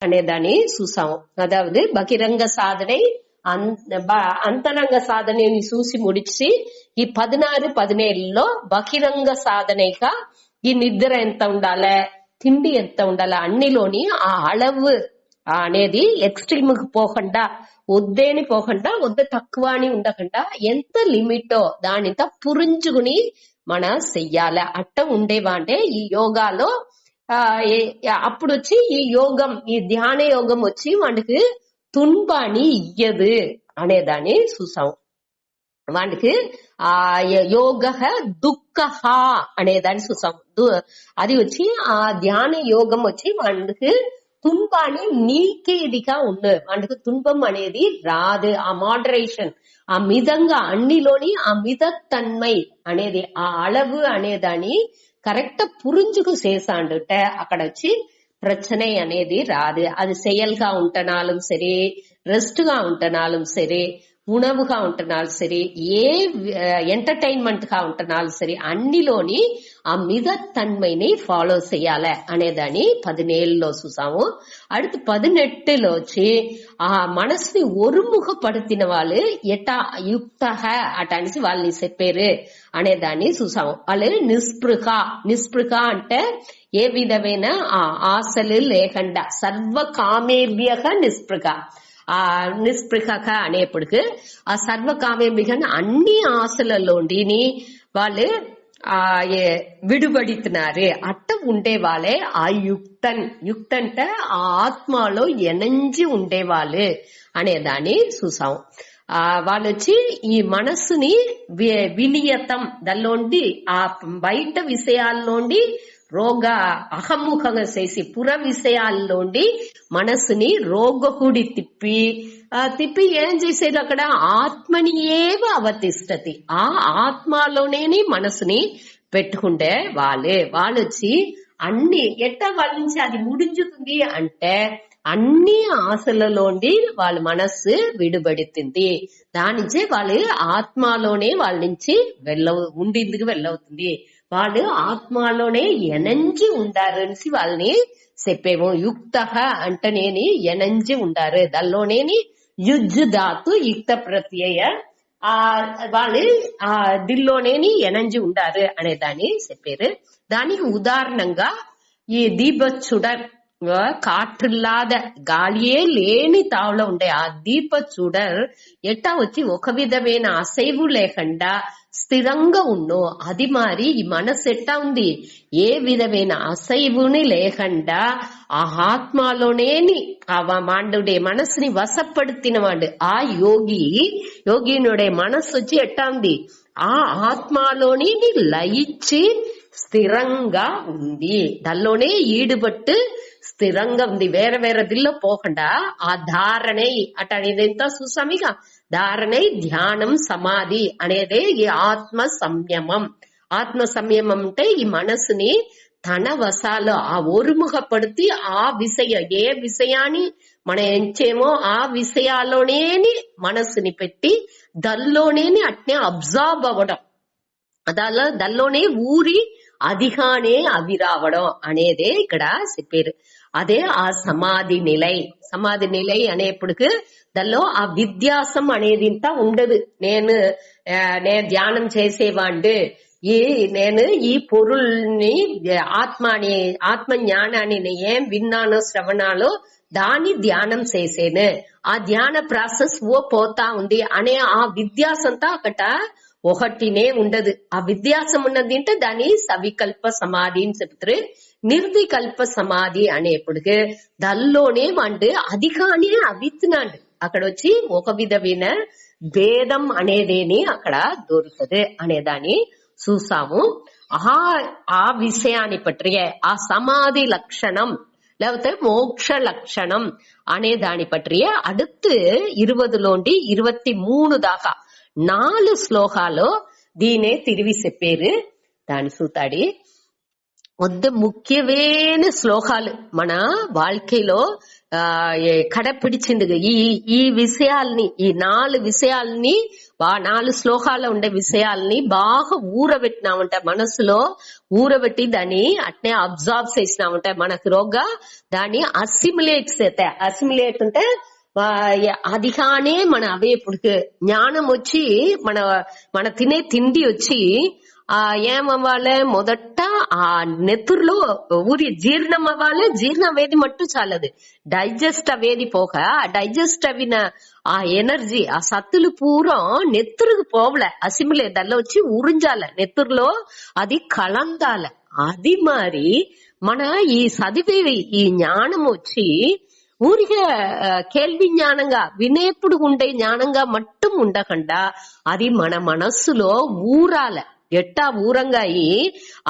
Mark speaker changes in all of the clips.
Speaker 1: అనేదాన్ని చూసాము. అదావదు బహిరంగ సాధனை అంతరంగ సాధనని చూసి ముడిచి ఈ 16, 17లో బహిరంగ సాధనగా ఈ నిద్ర ఎంత ఉండాలి, తిండి ఎంత ఉండాలి, అన్నిలోని ఆ అళవు అనేది ఎక్స్ట్రీమ్ కు పోకుండా, వద్దేని పోకుండా, వద్ద తక్కువ అని ఉండకుండా ఎంత లిమిటో దానింత పురించుకుని మన చెయ్యాలి. అట్ట ఉండేవా అంటే ఈ యోగాలో అప్పుడు వచ్చి ఈ యోగం, ఈ ధ్యాన యోగం వచ్చి వాడికి తున్బాని ఇయ్యదు అనేదాన్ని చూసాం. వాడికి ఆ యోగ దుఃఖ అనేదాన్ని చూసాం. అది వచ్చి ఆ ధ్యాన యోగం వచ్చి వాడికి తున్బాని నీకేదిగా ఉంది. వాడికి తున్బం అనేది రాదు. ఆ మోడరేషన్, ఆ మితంగా అన్నిలోని ఆ మితతన్మై అనేది ఆ అళవు అనేదాన్ని కరెక్ట్ పురించుకు చేసాండుంటే అక్కడ వచ్చి பிரச்சனை అనేది రాదు. అది செயல்గా ఉంటనాலும் సరే, రెస్ట్ గా ఉంటనాலும் సరే, ఉణవుగా ఉంటనాலும் సరే, ఏ ఎంటర్టైన్మెంట్ గా ఉంటనాலும் సరే, అన్నిలోని ఆ మితతన్మైని ఫాలో చేయాలి అనేదాన్ని 17లో చూసాము. அடுத்து 18లో వచ్చి ఆ మనసుని ఒరుముఖపడుతున్న వాళ్ళు ఎటా యుక్త అటానికి వాళ్ళని చెప్పారు అనేదాన్ని చూసాము. వాళ్ళు నిస్పృహ అంటే ఏ విధమైన ఆ ఆశలు లేకుండా సర్వకామేభ్య నిస్పృహ. ఆ నిస్పృహ అనేప్పటికి ఆ సర్వకామేభ్య అన్ని ఆశలలోని వాళ్ళు విడుబడుతున్నారు. అట్ట ఉండే వాళ్ళే ఆ యుక్త అంటే ఆ ఆత్మలో ఎనంజి ఉండేవాళ్ళు అనేదాన్ని చూసాం. వాళ్ళు వచ్చి ఈ మనస్సుని విలియతం దానిలోండి ఆ బయట విషయాల్లోండి రోగ అహముఖంగా చేసి పుర విషయాల్లోండి మనస్సుని రోగకుడి తిప్పి ఏం చేసేది అక్కడ ఆత్మని ఏవ అవతిష్టతి. ఆ ఆత్మలోనే మనసుని పెట్టుకుంటే వాళ్ళు వచ్చి అన్ని ఎట్ట వాళ్ళ నుంచి అది ముడించుతుంది అంటే అన్ని ఆశలలోండి వాళ్ళ మనస్సు విడుబడుతుంది. దాని నుంచే వాళ్ళు ఆత్మలోనే వాళ్ళ నుంచి ఉండిందుకు వెళ్ళవుతుంది. వాళ్ళు ఆత్మలోనే ఎనంజి ఉండారు అనేసి వాళ్ళని చెప్పేము. యుక్త అంటేనేని ఎనంజి ఉండారు, దానిలోనేని యుజ్ ధాతు యుక్త ప్రత్యయ వాళ్ళు ఆ దిల్లోనేని ఎనంజి ఉండారు అనేదాన్ని చెప్పారు. దానికి ఉదాహరణంగా ఈ దీపచుడర్ కాற்றில்லாத గాలియే లేని తావులో ఉండే ఆ దీపచుడర్ ఎట్టా వచ్చి ఒక విధమైన అసైవు లేకుండా స్థిరంగా ఉన్నో అది మారి ఈ మనసు ఎట్టా ఉంది, ఏ విధమైన అసైవుని లేకుండా ఆ ఆత్మలోనేని వాడుడే మనసుని వశపడుతున్న వాడు ఆ యోగినుడే మనస్సు వచ్చి ఎట్టా ఉంది, ఆ ఆత్మలోని లయించి స్థిరంగా ఉంది. దానిలోనే ఈడుబట్టు స్థిరంగా ఉంది. వేరే వేరే దిల్లో పోకుండా ఆ ధారణై అట ఇదంతా చూసామిక. ధారణై ధ్యానం సమాధి అనేదే ఈ ఆత్మ సంయమం. ఆత్మ సంయమం అంటే ఈ మనసుని తన వశాలు ఆ ఒరుముఖపడితే ఆ ఏ విషయాన్ని మనం ఎంచేమో ఆ విషయాల్లోనేని మనసుని పెట్టి దానిలోనేని అట్నే అబ్జర్వ్ అవ్వడం, దానిలోనే ఊరి అధిగానే అవిరావడం అనేదే ఇక్కడ చెప్పారు. అదే ఆ సమాధి నిలై అనేప్పటికి దానిలో ఆ విద్యాసం అనేది ఇంత ఉండదు. నేను ధ్యానం చేసేవాడు, నేను ఈ పొరుల్ని ఆత్మ జ్ఞానాన్ని ఏం విన్నానో శ్రవణాలో దాన్ని ధ్యానం చేసేను, ఆ ధ్యాన ప్రాసెస్ పోతా ఉంది అనే ఆ విద్యాసంతా అక్కడ ఒకటినే ఉండదు. ఆ విద్యాసం ఉన్నది అంటే దాని సవికల్ప సమాధి అని చెప్తారు. నిర్వికల్ప సమాధి అనేప్పటికి దానిలోనే వాడు అధికానే అవిత్తున్నాడు. అక్కడ వచ్చి ఒక విధమైన భేదం అనేదేని అక్కడ దొరుకుతుంది అనేదాన్ని చూసాము. ఆ విషయాన్ని పట్టి ఆ సమాధి లక్షణం లేకపోతే మోక్ష లక్షణం అనే దాని పట్టి அடுத்து 20లోండి 23 దాకా 4 శ్లోకాలు దీనే తిరిగి చెప్పారు. దాని సూతాడి ముఖ్యమైన శ్లోకాలు మన வாழ்க்கைలో కడపిడిచింది. ఈ విషయాల్ని, ఈ 4 విషయాల్ని 4 శ్లోకాల్లో ఉండే విషయాల్ని బాగా ఊరబెట్టినామంటే, మనసులో ఊరబెట్టి దాన్ని అట్నే అబ్జర్వ్ చేసినామంటే మనకు రోగా దాన్ని అసిమిలేట్ చేస్తే, అసిమిలేట్ అంటే అది కానీ మన అవే ఇప్పుడు జ్ఞానం వచ్చి మన తినే తిండి వచ్చి ఏమవ్వాలి, మొదట ఆ నెత్తురులో ఊరి జీర్ణం అవ్వాలి. జీర్ణం అవేది మట్టు చాలదు, డైజెస్ట్ అవేది పోక డైజెస్ట్ అవిన ఆ ఎనర్జీ ఆ సత్తులు పూరం నెత్తురుకు పోవలే, అసిమిలే దానిలో వచ్చి ఉరించాల, నెత్తురులో అది కళందాల. అది మరి మన ఈ చదివేవి ఈ జ్ఞానం వచ్చి ఊరికే కేల్వి జ్ఞానంగా వినేప్పుడు ఉండే జ్ఞానంగా మట్టం ఉండకుండా అది మన మనస్సులో ఊరాల. ఎట్టా ఊరంగా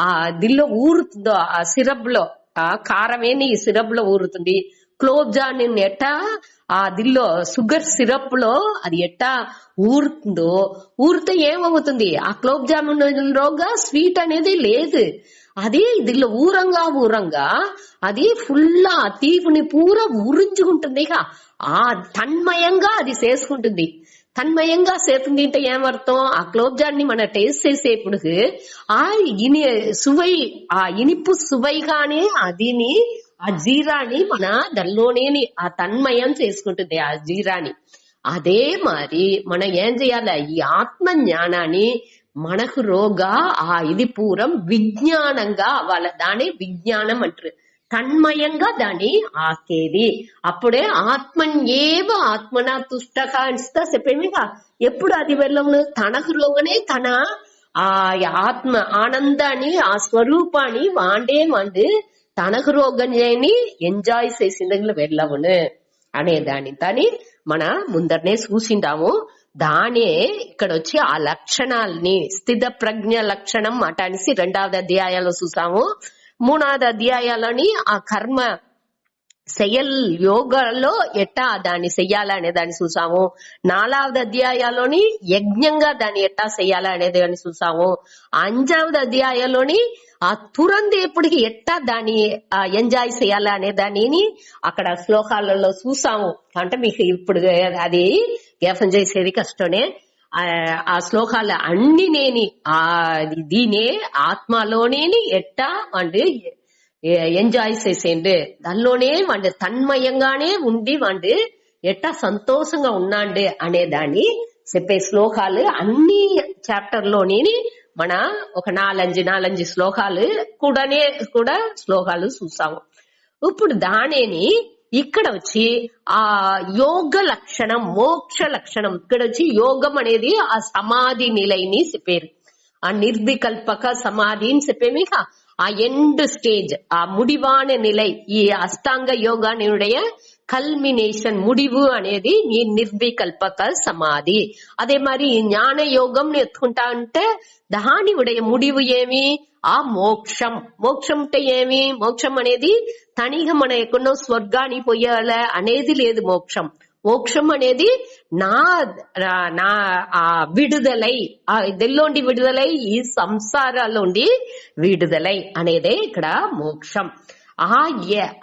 Speaker 1: ఆ దిల్లో ఊరుతుందో ఆ సిరప్ లో, ఆ కారమేని ఈ సిరప్ లో ఊరుతుంది. క్లోబ్ జాన్ ఎట్టా ఆ దిల్లో షుగర్ సిరప్ లో అది ఎట్టా ఊరుతుందో, ఊరితే ఏమవుతుంది, ఆ క్లోబ్ జామున్ రోగా స్వీట్ అనేది లేదు. అది దీనిలో ఊరంగా అది ఫుల్ ఆ తీపుని పూరా ఉరించుకుంటుంది. ఇక ఆ తన్మయంగా అది చేసుకుంటుంది. తన్మయంగా చేస్తుంది అంటే ఏమర్థం, ఆ క్లోబ్ జాన్ ని మన టేస్ట్ చేసేప్పుడు ఆ సువై, ఆ ఇనిపు సువైగానే అదిని ఆ జీరాని మన దానిలోనే ఆ తన్మయం చేసుకుంటుంది ఆ జీరాని. అదే మరి మనం ఏం చేయాలి, ఈ ఆత్మ జ్ఞానాన్ని మనకు రోగా ఆ ఇది పూరం విజ్ఞానంగా వాళ్ళ దాని విజ్ఞానం అంటారు. తన్మయంగా దాన్ని ఆకేది. అప్పుడే ఆత్మన్యేవ ఆత్మనా తుష్టక అనిస్తా చెప్పేమిగా. ఎప్పుడు అది వెళ్ళము తనకు రోగనే తన ఆ ఆత్మ ఆనందాన్ని ఆ స్వరూపాన్ని వాండు తనకు రోగం చేయని ఎంజాయ్ చేసిందని వెళ్ళవును అనేదాన్ని దాన్ని మన ముందరనే చూసిండాము. దానే ఇక్కడ వచ్చి ఆ లక్షణాలని స్థిత ప్రజ్ఞ లక్షణం అట అనేసి 2వ అధ్యాయాల్లో చూసాము. 3వ అధ్యాయాలని ఆ కర్మ సెయల్ యోగాలో ఎట్టా దాన్ని చెయ్యాలా అనే దాన్ని చూసాము. 4వ అధ్యాయాల్లోని యజ్ఞంగా దాన్ని ఎట్టా చెయ్యాలా అనేది దాన్ని చూసాము. 5వ అధ్యాయంలోని ఆ తురందేపుడికి ఎట్టా దాన్ని ఎంజాయ్ చేయాలా అనే దానిని అక్కడ శ్లోకాలలో చూసాము. అంటే మీకు ఇప్పుడు అది జ్ఞాపం చేసేది కష్టమే. ఆ శ్లోకాల అన్ని నేని ఆ దీనే ఆత్మలోనేని ఎట్టా అంటే ఎంజాయ్ చేసేండు, దానిలోనే వాడు తన్మయంగానే ఉండి వాడు ఎట్టా సంతోషంగా ఉన్నాండు అనే దాన్ని చెప్పే శ్లోకాలు అన్ని చాప్టర్ లోని మన ఒక 4 శ్లోకాలు కూడా శ్లోకాలు చూసాము. ఇప్పుడు దానేని ఇక్కడ వచ్చి ఆ యోగ లక్షణం, మోక్ష లక్షణం. ఇక్కడ వచ్చి యోగం అనేది ఆ సమాధి నిలయని చెప్పారు. ఆ నిర్వికల్పక సమాధిని చెప్పేమి. ఆ ఎండ్ స్టేజ్, ఆ ముడివాన నిలై, ఈ అష్టాంగ యోగానుடைய కల్మినేషన్ ముడివు అనేది ఈ నిర్వికల్పక సమాధి. అదే మరి ఈ జ్ఞాన యోగం ఎత్తుకుంటా అంటే దాని ఉடைய ముడివు ఏమి, ఆ మోక్షం. మోక్షం అంటే ఏమి, మోక్షం అనేది తనిగా మన ఎక్కడో స్వర్గానికి పోయాల అనేది లేదు. మోక్షం అనేది నా ఆ విడుదలై, ఆ ఇదెల్లోండి విడుదలై, ఈ సంసారాల్లోండి విడుదలై అనేదే ఇక్కడ మోక్షం.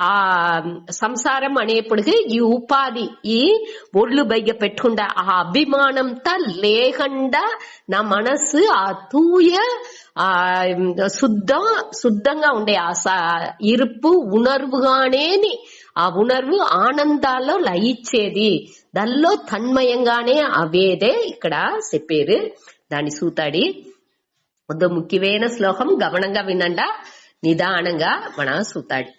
Speaker 1: ఆ సంసారం అనేప్పటికీ ఈ ఉపాధి, ఈ ఒళ్ళు బయట పెట్టుకుండా ఆ అభిమానంతో లేకుండా నా మనస్సు ఆ తూయ ఆ శుద్ధంగా ఉండే ఆ ఇరుపు ఉణర్వుగానేని ఆ ఉణర్వు ఆనందాల్లో లయించేది, దానిలో తన్మయంగానే అవేదే ఇక్కడ చెప్పారు. దాన్ని సూతాడి వద్ద ముఖ్యమైన శ్లోకం గమనంగా వినండా, నిదానంగా మన సూతాడి.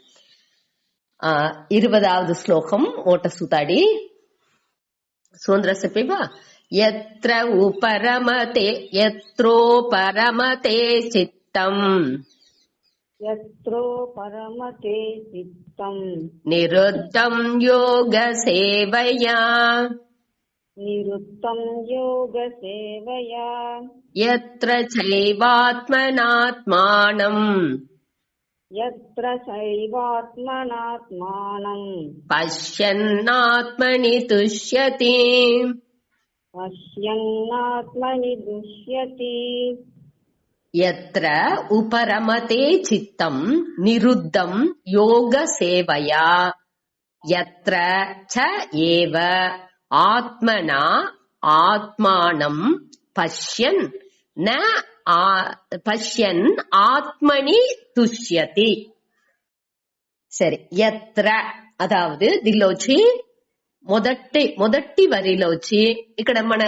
Speaker 1: 20వ శ్లోకం ఓట సూతాడి సుందర చెప్పేవా. యత్రోపరమతే చిత్తం నిరుద్ధం యోగ సేవయా యత్ర చైవాత్మనాత్మానం పశ్యన్నాత్మని తుష్యతి. యత్ర ఉపరమతే చిత్తం నిరుద్ధం యోగ సేవయా యత్ర చ ఏవ ఆత్మనా ఆత్మానం పశ్యన్ న పశ్యన్ ఆత్మని తుష్యతి. సరే, ఎత్ర అదావదు దీనిలో వచ్చి మొదటి వరిలో వచ్చి ఇక్కడ మన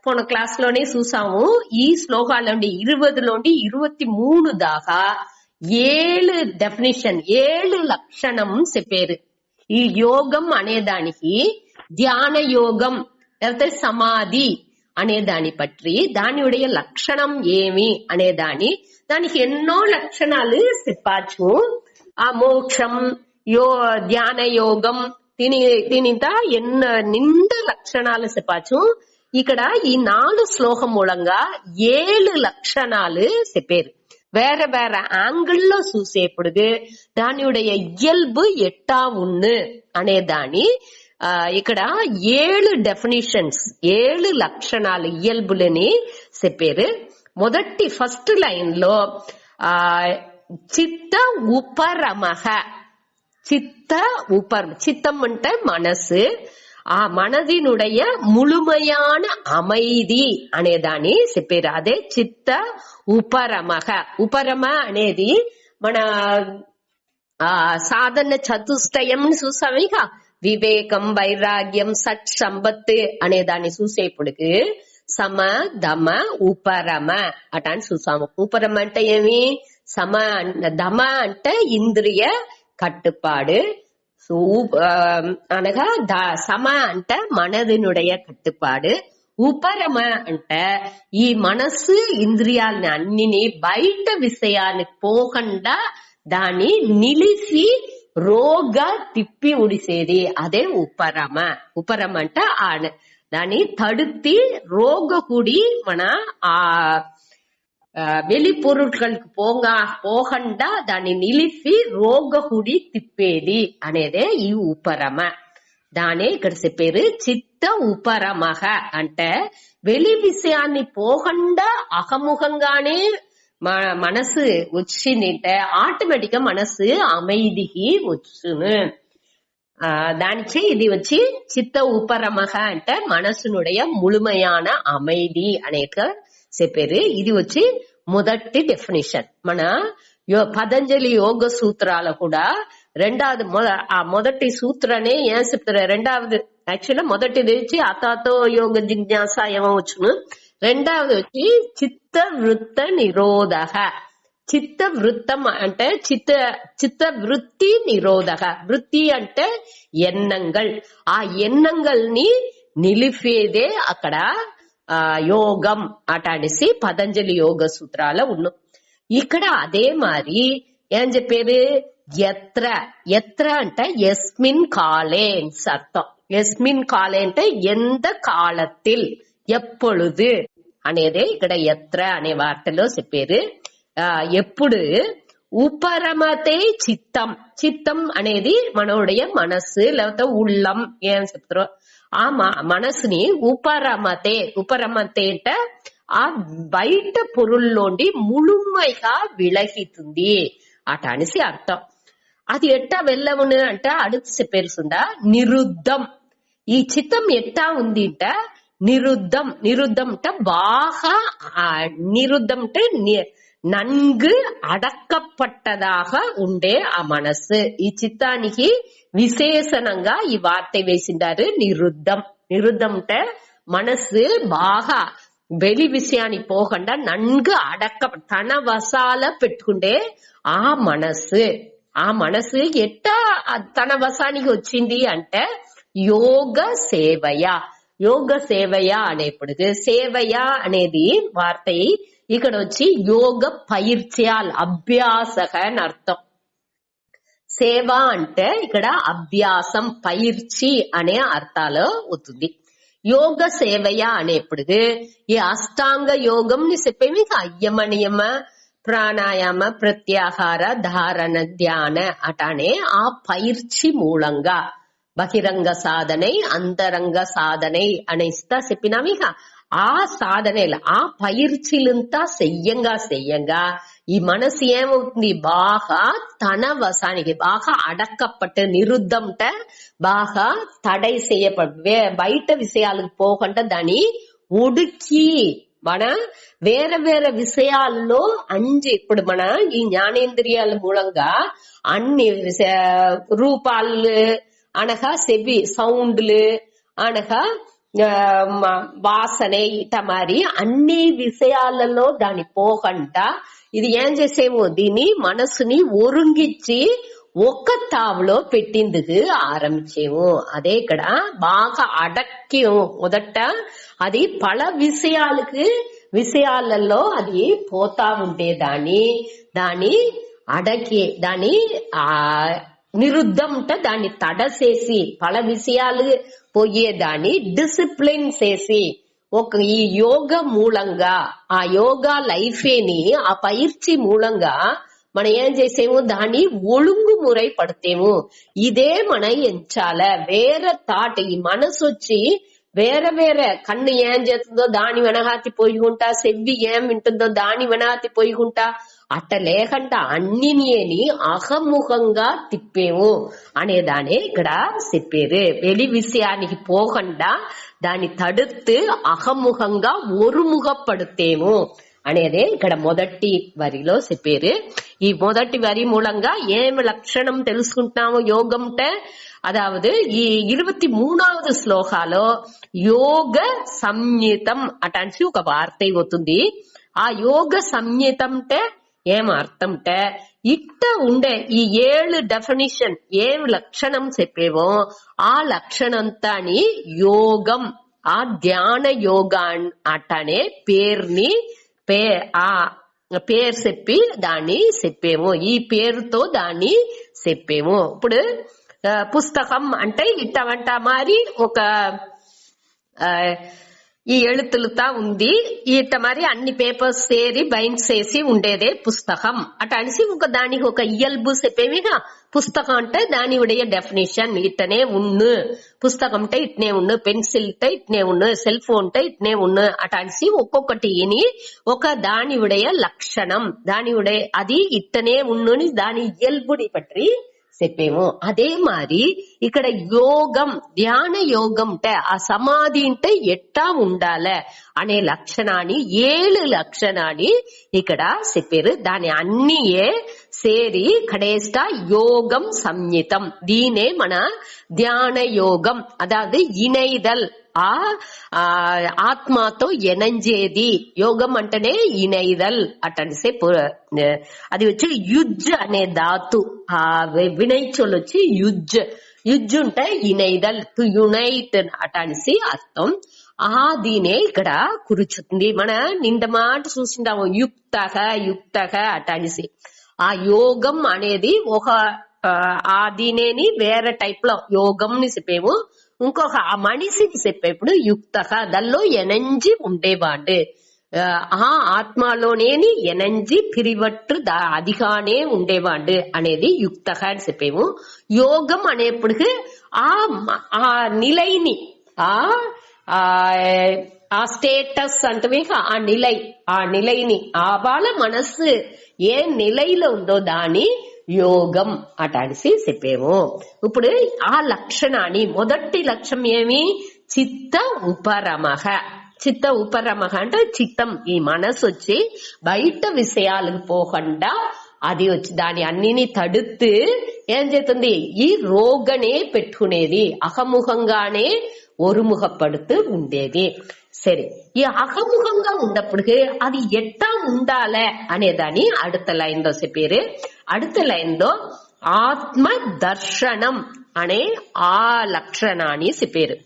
Speaker 1: పోన క్లాస్ లోనే చూసాము. ఈ శ్లోకాలండి 20 23 దాకా 7 డెఫినేషన్ 7 లక్షణం చెప్పారు. ఈ యోగం అనేదానికి ధ్యాన యోగం లేకపోతే సమాధి అనే దాని పற்றி దానియుடைய లక్షణం ఏమి అనే దానికి ఎన్నో లక్షణాలు చెప్పచ్చు. ఆ మోక్షం ధ్యాన యోగం దీనింత నిండు లక్షణాలు చెప్పచ్చు. ఇక్కడ ఈ 4 శ్లోకం మూలంగా 7 లక్షణాలు చెప్పారు. வேற வேற ஆங்கிள் చూసేప్పుడు దానియుடைய ఇయల్బు ఎట్టా ఉన్ను అనే దాని ఇక్కడ 7 డెఫినిషన్స్ 7 లక్షణాలు ఇయల్బులని చెప్పారు. మొదటి ఫస్ట్ లైన్ లో చిత్త ఉపరమహ చిత్తం అంటే మనసు, ఆ మనదినుடைய ముழுமையான அமைதி అనేదాన్ని చెప్పారు. అదే చిత్త ఉపరమహ. ఉపరమ అనేది మన సాధన చతుష్టయం చూసాము. ఇక వివేకం, వైరాగ్యం, సత్, సంపత్ అనే దాన్ని చూసేప్పుడు సమ దమ ఉపరమ అటాన్ని చూసాము. ఉపరమ అంటే ఏమి? దమ అంటే ఇంద్రియ కట్టుపాడు, అనగా సమ అంటే మనదినుடைய కట్టుపాడు, ఉపరమ అంటే ఈ మనసు ఇంద్రియాలని అన్నిని బయట విషయానికి పోకుండా దాన్ని నిలిసి రోగ తిప్పి ఉడిసేది అదే ఉపరమ. ఉపరమ అంటే దాన్ని తడుத்தி రోగ కూడి మన வெளி பொருட்களுக்கு పోకుండా దాన్ని నిలిపి రోగకుడి తిప్పేది అనేదే ఈ ఉపరమ. దానే ఇక్కడ చెప్పారు చిత్త ఉపరమహ అంటే வெளி విషయాన్ని పోకుండా అహముఖంగానే మనసు వచ్చిందంటే ఆటోమేటిక్ గా మనసు அமைதிకి వచ్చును. దానిచే ఇది వచ్చి చిత్త ఉపరమహ అంటే మనసునుடைய ముழுமையான அமைதி అనేక చెప్పారు. ఇది వచ్చి మొదటి డెఫినేషన్. మన పతంజలి యోగ సూత్రాల కూడా రెండవది మొదటి సూత్రనే ఏం చెప్తారు? రెండవది యాక్చువల్ మొదటిది వచ్చి అతాతో యోగ జిజ్ఞాస ఏమవచ్చును. రెండవది వచ్చి చిత్త వృత్త నిరోధక. చిత్త వృత్తం అంటే చిత్త వృత్తి నిరోధక. వృత్తి అంటే ఎన్నంగల్. ఆ ఎన్నంగల్ని నిలిపేదే అక్కడ యోగం అటనేసి పతంజలి యోగ సూత్రాల ఉన్ను. ఇక్కడ అదే మరి ఏం చెప్పేది? ఎత్ర అంటే ఎస్మిన్ కాలే అర్థం. ఎస్మిన్ కాలే అంటే ఎంత కాలத்தில் ఎప్పుడు అనేదే ఇక్కడ ఎత్ర అనే వార్తలో చెప్పారు. ఎప్పుడు ఉపరమతే చిత్తం. చిత్తం అనేది మనోடைய మనసు లేకపోతే ఉళ్ళం ఏం చెప్తారో ఆ మనసుని ఉపరమతే అంటే ఆ బయట పొరుల్లోండి ముழுமைగా విలహితుంది అట అనేసి అర్థం. అది ఎట్టా వెళ్ళవును అంటే అడుగు చెప్పేరుసుండా నిరుద్ధం. ఈ చిత్తం ఎట్టా ఉంది అంటే నిరుద్ధం. నిరుద్ధం అంటే బాగా నిరుద్ధం అంటే నన్గు అడக்கப்பட்டதாக ఉండే ఆ మనసు. ఈ చిత్తానికి విశేషణంగా ఈ వార్త వేసిండారు నిరుద్ధం. నిరుద్ధం అంటే మనసు బాగా வெளி విషయానికి పోకుండా నన్గు తన వశాల పెట్టుకుంటే ఆ మనసు ఎట్టా తన వశానికి వచ్చింది అంటే యోగ సేవయ. యోగ సేవయ అనేప్పుడు సేవయ అనేది వార్త ఇక్కడ వచ్చి యోగ పైర్చాల్ అభ్యాసక అని అర్థం. సేవ అంటే ఇక్కడ అభ్యాసం పైర్చి అనే అర్థాలు అవుతుంది. యోగ సేవయ అనేప్పుడు ఈ అష్టాంగ యోగం ని చెప్పేమి యమ నియమ ప్రాణాయామ ప్రత్యాహార ధారణ ధ్యాన అటానే ఆ పైర్చి మూలంగా బహిరంగ సాధனை అంతరంగ సాధனை అనేస్తా చెప్పినాం. ఇక ఆ సాధనలు ఆ పైర్చిలంతా చెయ్యంగా ఈ మనసు ఏమవుతుంది బాగా తన వసానికి బాగా అడక్కప్పట్టు నిరుద్ధంట బాగా తడై చేయబడి బయట విషయాలకు పోకుండా దాన్ని ఉడికి మన వేరే వేరే విషయాల్లో ఇప్పుడు మన ఈ జ్ఞానేంద్రియాల మూలంగా అన్ని రూపాలు అనగా చెవి సౌండ్లు అనగా వాసన ఇట మరి అన్ని విషయాలలో దాని పోకుండా ఇది ఏం చేసేమో దీని మనసుని ఒరుంగిచ్చి ఒక్క తావులో పెట్టిందుకు ఆరంభించేము. అదే ఇక్కడ బాగా అడక్కి మొదట అది పల విషయాలలో అది పోతా ఉంటే దాని అడకి దాని నిరుద్ధంట దాన్ని తడసేసి పల విషయాలు పోయేదాన్ని డిసిప్లిన్ చేసి ఈ యోగ మూలంగా ఆ యోగా లైఫేని ఆ పైర్చి మూలంగా మనం ఏం చేసేము దాన్ని ఒழுங்கு మురై పడతేము. ఇదే మన ఎంచాల వేరే థాట్ ఈ మనసు వచ్చి వేరే వేరే కన్ను ఏం చేస్తుందో దాని వెనహాతి పోయికుంటా చెవి ఏం వింటుందో దాని వెనహాతి పోయికుంటా అట్ట లేకుండా అన్నిని అహముఖంగా తిప్పేము అనేదానే ఇక్కడ చెప్పారు. వెలి విషయానికి పోకుండా దాన్ని తడుతూ అహముఖంగా ఒరుముఖపడుతేము అనేదే ఇక్కడ మొదటి వరిలో చెప్పారు. ఈ మొదటి వరి మూలంగా ఏమి లక్షణం తెలుసుకుంటున్నాము యోగంటే అదావదు ఈ 23వ శ్లోకాలో యోగ సంయుతం అటానికి ఒక వార్త అవుతుంది. ఆ యోగ సంయుతంటే ఏం అర్థంటే ఇట్ట ఉండే ఈ 7 డెఫినిషన్ ఏం లక్షణం చెప్పేవో ఆ లక్షణంతాని యోగం ఆ ధ్యాన యోగా అట్టనే పేరుని పేరు చెప్పి దాన్ని చెప్పేము. ఈ పేరుతో దాన్ని చెప్పేము. ఇప్పుడు పుస్తకం అంటే ఇట్టవంట మరి ఒక ఈ ఎళుతులతా ఉంది ఇట్ట మరి అన్ని పేపర్స్ సేరి బైండ్ చేసి ఉండేదే పుస్తకం అట అనిసి ఒక దానికి ఒక ఇయల్బు చెప్పేవిగా పుస్తకం అంటే దాని ఉடைய డెఫినేషన్ ఇట్టనే ఉన్ను పుస్తకం అంటే ఇట్నే ఉన్ను పెన్సిల్ అంటే ఇట్నే ఉన్ను సెల్ ఫోన్ అంటే ఇట్నే ఉన్ను అట అనిసి ఒక్కొక్కటి ఒక దాని ఉடைய లక్షణం దాని ఉடைய అది ఇట్టనే ఉన్నుని దాని ఇయల్బుని పట్టి చెప్పేము. అదే మరి ఇక్కడ యోగం ధ్యాన యోగం అంటే ఆ సమాధి అంటే ఎట్టా ఉండాల అనే లక్షణాన్ని 7 లక్షణాన్ని ఇక్కడ చెప్పారు. దాని అన్నియే సేరి కడేస్టా యోగం సంయుతం దీనే మన ధ్యాన యోగం అదాவது ఇనైదల్ ఆ ఆత్మతో ఎనంజేది యోగం అంటేనే ఇనైదల్ అటనిసే అది వచ్చి యుజ్ అనే ధాతు ఆ వినైచోలు వచ్చి యుజ్ ఉంటే ఇనైదల్ టు యునైట్ అటనిసి అర్థం. ఆ దీనే ఇక్కడ కురుచుతుంది. మన నిండ మాట చూసింటాము యుక్తక అటనిసి ఆ యోగం అనేది ఒక ఆ దీనేని వేరే టైప్ లో యోగం ని చెప్పేము. ఇంకొక ఆ మనిషికి చెప్పేప్పుడు యుక్తక దానిలో ఎనంజి ఉండేవాడు ఆ ఆత్మలోనేని ఎనంజి పిరివట్టు అదిగానే ఉండేవాడు అనేది యుక్తక అని చెప్పేము. యోగం అనేప్పటికీ ఆ నిలైని ఆ స్టేటస్ అంటే ఆ నిలైని ఆ వాళ్ళ మనస్సు ఏ నిలైలో ఉందో దాని యోగం అటాడిసి చెప్పేము. ఇప్పుడు ఆ లక్షణాన్ని మొదటి లక్ష్యం ఏమి చిత్త ఉపరమహ అంటే చిత్తం ఈ మనసు వచ్చి బయట విషయాలకు పోకుండా అది వచ్చి దాని అన్నిని తడుతూ ఏం చేస్తుంది ఈ రోగనే పెట్టుకునేది అహముఖంగానే ఒరుముఖపడుతూ ఉండేది. సరే ఈ అహముఖంగా ఉన్నప్పటికీ అది ఎట్టా ఉండాలే అనేదాన్ని அடுத்த లైన్ లో చెప్పారు. அடுத்த లైన్ లో ఆత్మ దర్శనం అనే ఆ లక్షణాన్ని చెప్పారు.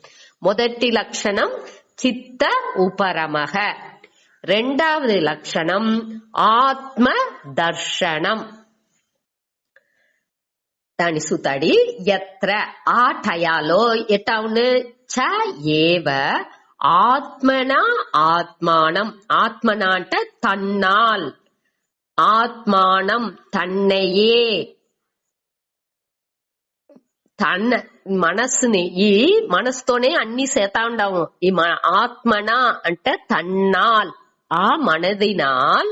Speaker 1: మొదటి లక్షణం చిత్త ఉపరమహ రెండవది లక్షణం ఆత్మ దర్శనం దాని సుతాడి ఎత్ర ఆ టయాలో ఎట్టా ఉన్న చ ఏవ ఆత్మన ఆత్మానం ఆత్మన అంటే తన్నాల్ ఆత్మానం తన్னையே మనస్సుని ఈ మనసుతోనే అన్ని చేతా ఉండవు. ఈ ఆత్మన అంటే తన్నాల్, ఆ మనదినాల్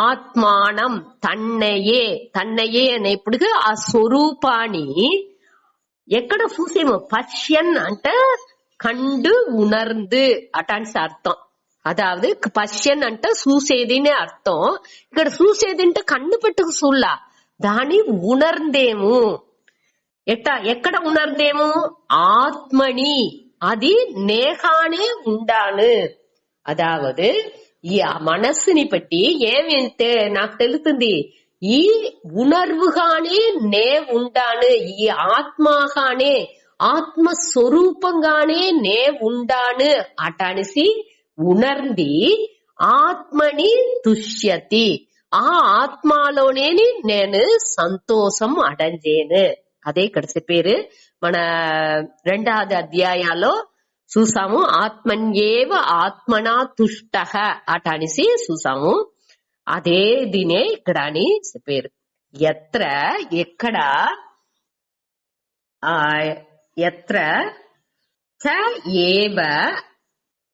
Speaker 1: ఆత్మానం తన్నయే అనేప్పుడు ఆ స్వరూపాన్ని ఎక్కడ చూసేమో పశ్యన్ అంటే కండు ఉణర్ந்து అటాంటి అర్థం. అదావదు పశ్యన్ అంటే చూసేదినే అర్థం. ఇక్కడ చూసేది అంటే కన్ను పెట్టుకు చూడలా, దాని ఉణర్ందేము. ఎక్కడ ఉణర్ందేము? ఆత్మని, అది నేహానే ఉండాను. అదావదు ఈ మనస్సుని బట్టి ఏమైతే నాకు తెలుస్తుంది, ఈ ఉణర్వుగానే నే ఉండాను, ఈ ఆత్మగానే ఆత్మస్వరూపంగానే నే ఉండాను అటనిసి ఉణర్ంది ఆత్మని తుష్యతి, ఆ ఆత్మలోనే నేను సంతోషం అడంజేను. అదే ఇక్కడ చెప్పారు. మన 2వ అధ్యాయాల్లో చూసాము. ఆత్మన్యేవ ఆత్మనా తుష్ట అటనిసి చూసాము. అదే దీనే ఇక్కడ అని చెప్పారు. ఎక్కడ ఏవ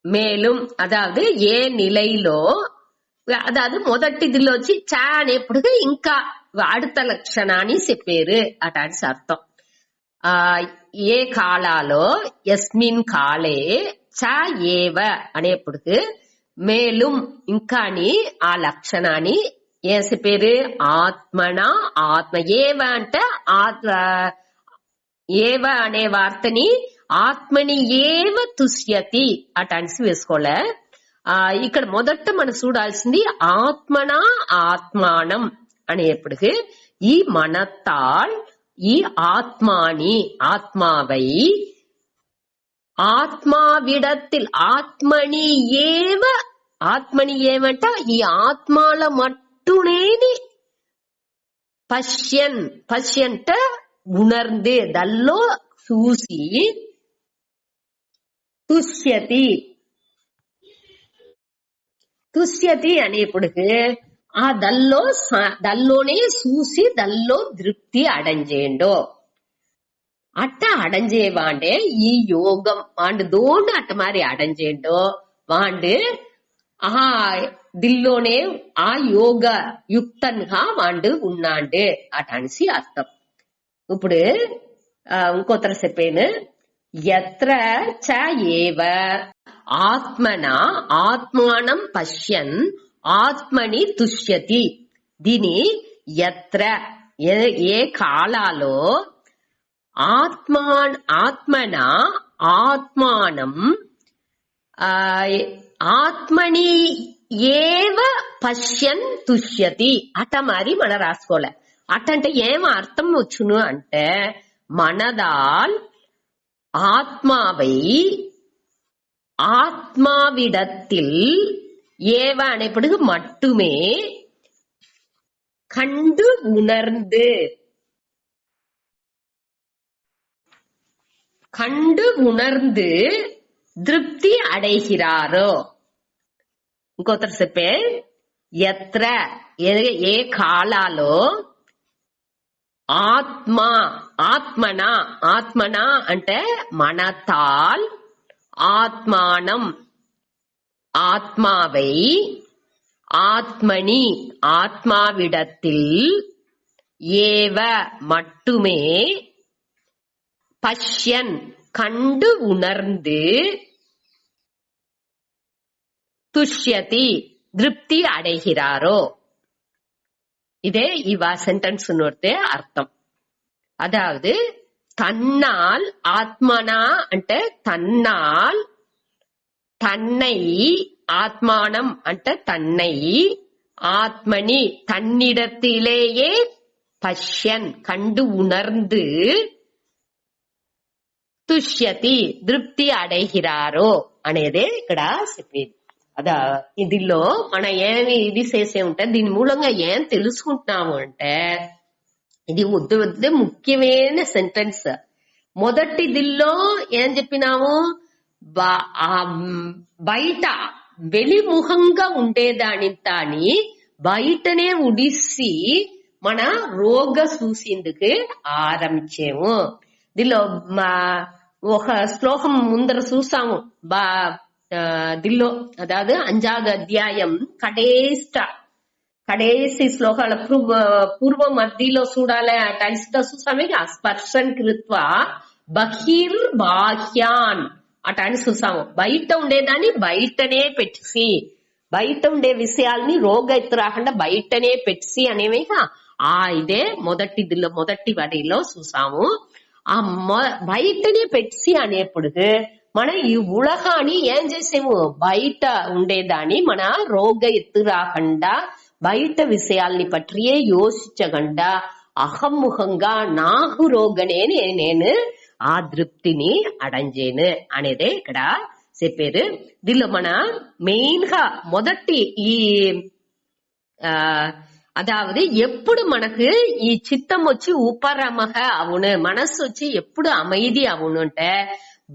Speaker 1: மேலும், அதாவது ఏ நிலையிலோ, அதாவது మొదటిదిలో వచ్చి చ అనేప్పుడు ఇంకా அடுத்த లక్షణాన్ని చెప్పారు అటాని అర్థం. ఏ కాలాలో ఎస్మిన్ కాలే చ ఏవ అనేప్పుడు మేலும் ఇంకా అని ఆ లక్షణాన్ని ఏం చెప్పారు? ఆత్మన ఆత్మ. ఏవ అంటే ఏవ అనే వార్తని ఆత్మని ఏవ తుష్యతి అటాన్సి వేసుకోలే. ఇక్కడ మొదట మనం చూడాల్సింది ఆత్మన ఆత్మానం అనేప్పుడు ఈ మనత్తాల్ ఈ ఆత్మాని ఆత్మావై ఆత్మావిడத்தில் ఆత్మని ఏమంట ఈ ఆత్మాల మట్టునేని పశ్యంట ఉణర్ందే దల్లో చూసి తుష్యతి అనేప్పుడు ఆ దల్లోనే చూసి దల్లో తృప్తి అడంజేండో. అట్ట అడంజేవాండే ఈ యోగం వాండు దోండు అట్ట మారి అడంజేండో వాండు ఆ దిల్లోనే ఆ యోగ యుక్తంగా వాండు ఉన్నాండే అటనిసి అర్థం. ఇప్పుడు ఇంకోతర చెప్పాను. ఎత్ర చ ఏవ ఆత్మన ఆత్మానం పశ్యన్ ఆత్మని తుష్యతి. దీని ఎత్ర ఏ కాలాలో ఆత్మన ఆత్మానం ఆత్మని ఏవ పశ్యన్ తుష్యతి అట మరి మన రాసుకోలే. అటంటే ఏం అర్థం వచ్చును అంటే మనదాల్ ఆత్మావై ஆத்மாவிடத்தில் ஏவ அனைப்படு மட்டுமே கண்டு உணர்ந்து திருப்தி அடைகிறாரோ. ఇంకోతర్ చెప్పే ఎత్ర ఏ కాలాలో ఆత్మన అంటే మనతాల్ ఆత్మానం ఆత్మావై ஆத்மனி ஆத்மாவிடத்தில் ஏவ மட்டுமே பஷ்யன் கண்டு உணர்ந்து துஷ்யதி திருப்தி அடைகிறாரோ. இதே இவா சென்டென்ஸ் அர்த்தம். அதாவது தன்னால் ஆத்மனா అంటే தன்னால் தன்னை ஆத்மானம் అంటే தன்னை ஆத்மனி தன்னிடத்திலேயே பஷ்யன் கண்டு உணர்ந்து துஷ்யதி திருப்தி అடைகிறாరో అనేదే ఇక్కడ చెప్పేది. అదా ఇదిలో మనం ఏమి ఇది చేసే ఉంటే దీని మూలంగా ఏం తెలుసుకుంటున్నాము అంటే ఇది వద్దు ముఖ్యమైన సెంటెన్స్. మొదటిదిల్లో ఏం చెప్పినాము, బయట వెలిముఖంగా ఉండేదాని తాని బయటనే ఉడిసి మన రోగ చూసేందుకు ఆరంభించాము. దీనిలో ఒక శ్లోకం ముందర చూసాము దీనిలో, అదాదు 5వ అధ్యాయం కడేసి శ్లోకాల పూర్వ మధ్యలో చూడాలి అటాడిస్గా చూసామే. స్పర్శన్ కృత్వ బహిర్ బాహ్యాన్ అటాని చూసాము. బయట ఉండేదాన్ని బయటనే పెట్టేసి, బయట ఉండే విషయాల్ని రోగ ఎత్తు రాకుండా బయటనే పెట్టేసి అనేవి ఇదే మొదటి వడిలో చూసాము. ఆ బయటనే పెట్టేసి అనేప్పుడు మన ఈ ఉలగాని ఏం చేసేము, బయట ఉండేదాన్ని మన రోగ ఎత్తు రాకుండా బయట విషయాల్ని పట్టియే యోచించకుండా అహమ్ముఖంగా నాకు రోగనే నేను ఆ దృప్తిని అడంజేను అనేదే ఇక్కడ చెప్పారు. దీనిలో మన మెయిన్ గా మొదటి ఈ అదావది ఎప్పుడు మనకు ఈ చిత్తం వచ్చి ఉపరమహ అవును, మనస్సు వచ్చి ఎప్పుడు அமைதி అవును అంటే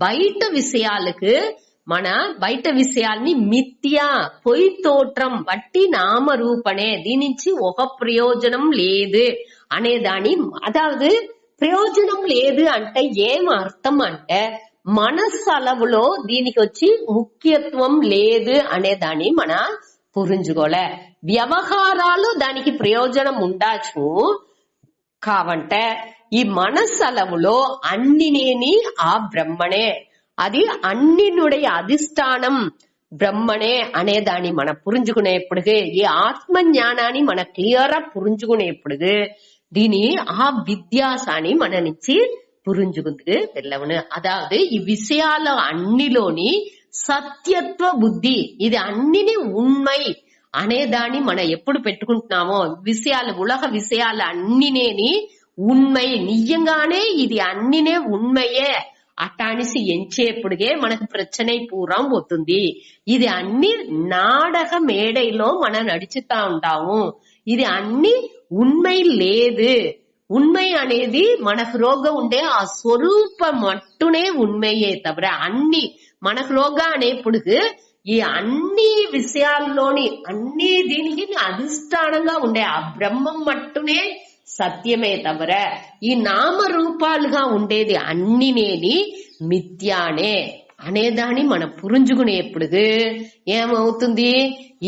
Speaker 1: బయట విషయాలకు బయట విషయాల్ని మిథ్యా పొయ్యి తోట్రం వట్టి నామరూపణే దీని నుంచి ఒక ప్రయోజనం లేదు అనేదాని, అదావది ప్రయోజనం లేదు అంటే ఏం అర్థం అంటే మనస్సు అలవులో దీనికి వచ్చి ముఖ్యత్వం లేదు అనేదాన్ని మన పురించుకోలే. వ్యవహారాలు దానికి ప్రయోజనం ఉండొచ్చు కావంటే ఈ మనస్సు అలవులో అన్నినేని ఆ బ్రహ్మణే, అది అన్నినుடைய అధిష్టానం బ్రహ్మణే అనేదాన్ని మన పురించుకునేప్పుడు, ఈ ఆత్మ జ్ఞానాన్ని మన క్లియర్ గా పురించుకునేప్పుడు దీని ఆ విద్యాసాన్ని మన నుంచి పురించుకుంది వెళ్ళవను. అదావదు ఈ విషయాల అన్నిలోని సత్యత్వ బుద్ధి, ఇది అన్నిని ఉண்மை అనేదాన్ని మనం ఎప్పుడు పెట్టుకుంటున్నామో, విషయాలు ఉలగ విషయాలు అన్నినేని ఉண்மை నిజంగానే ఇది అన్నినే ఉண்மைయే అటానిసి ఎంచేప్పుడుగే మనకు ప్రచனை పూర్వం పోతుంది. ఇది అన్ని నాటక మేడైలో మనం నడుచుతా ఉంటాము. ఇది అన్ని ఉண்மை లేదు. ఉண்மை అనేది మనకు రోగం ఉండే ఆ స్వరూపం మట్టునే ఉண்மைయే తవిర అన్ని మనకు రోగం అనేప్పుడు ఈ అన్ని విషయాల్లోని అన్ని దీనికి అధిష్టానంగా ఉండే ఆ బ్రహ్మం మట్టునే సత్యమే తవిర ఈ నామరూపాలుగా ఉండేది అన్నినేని మిథ్యానే అనేదాన్ని మనం పురించుకునేప్పుడు ఏమవుతుంది,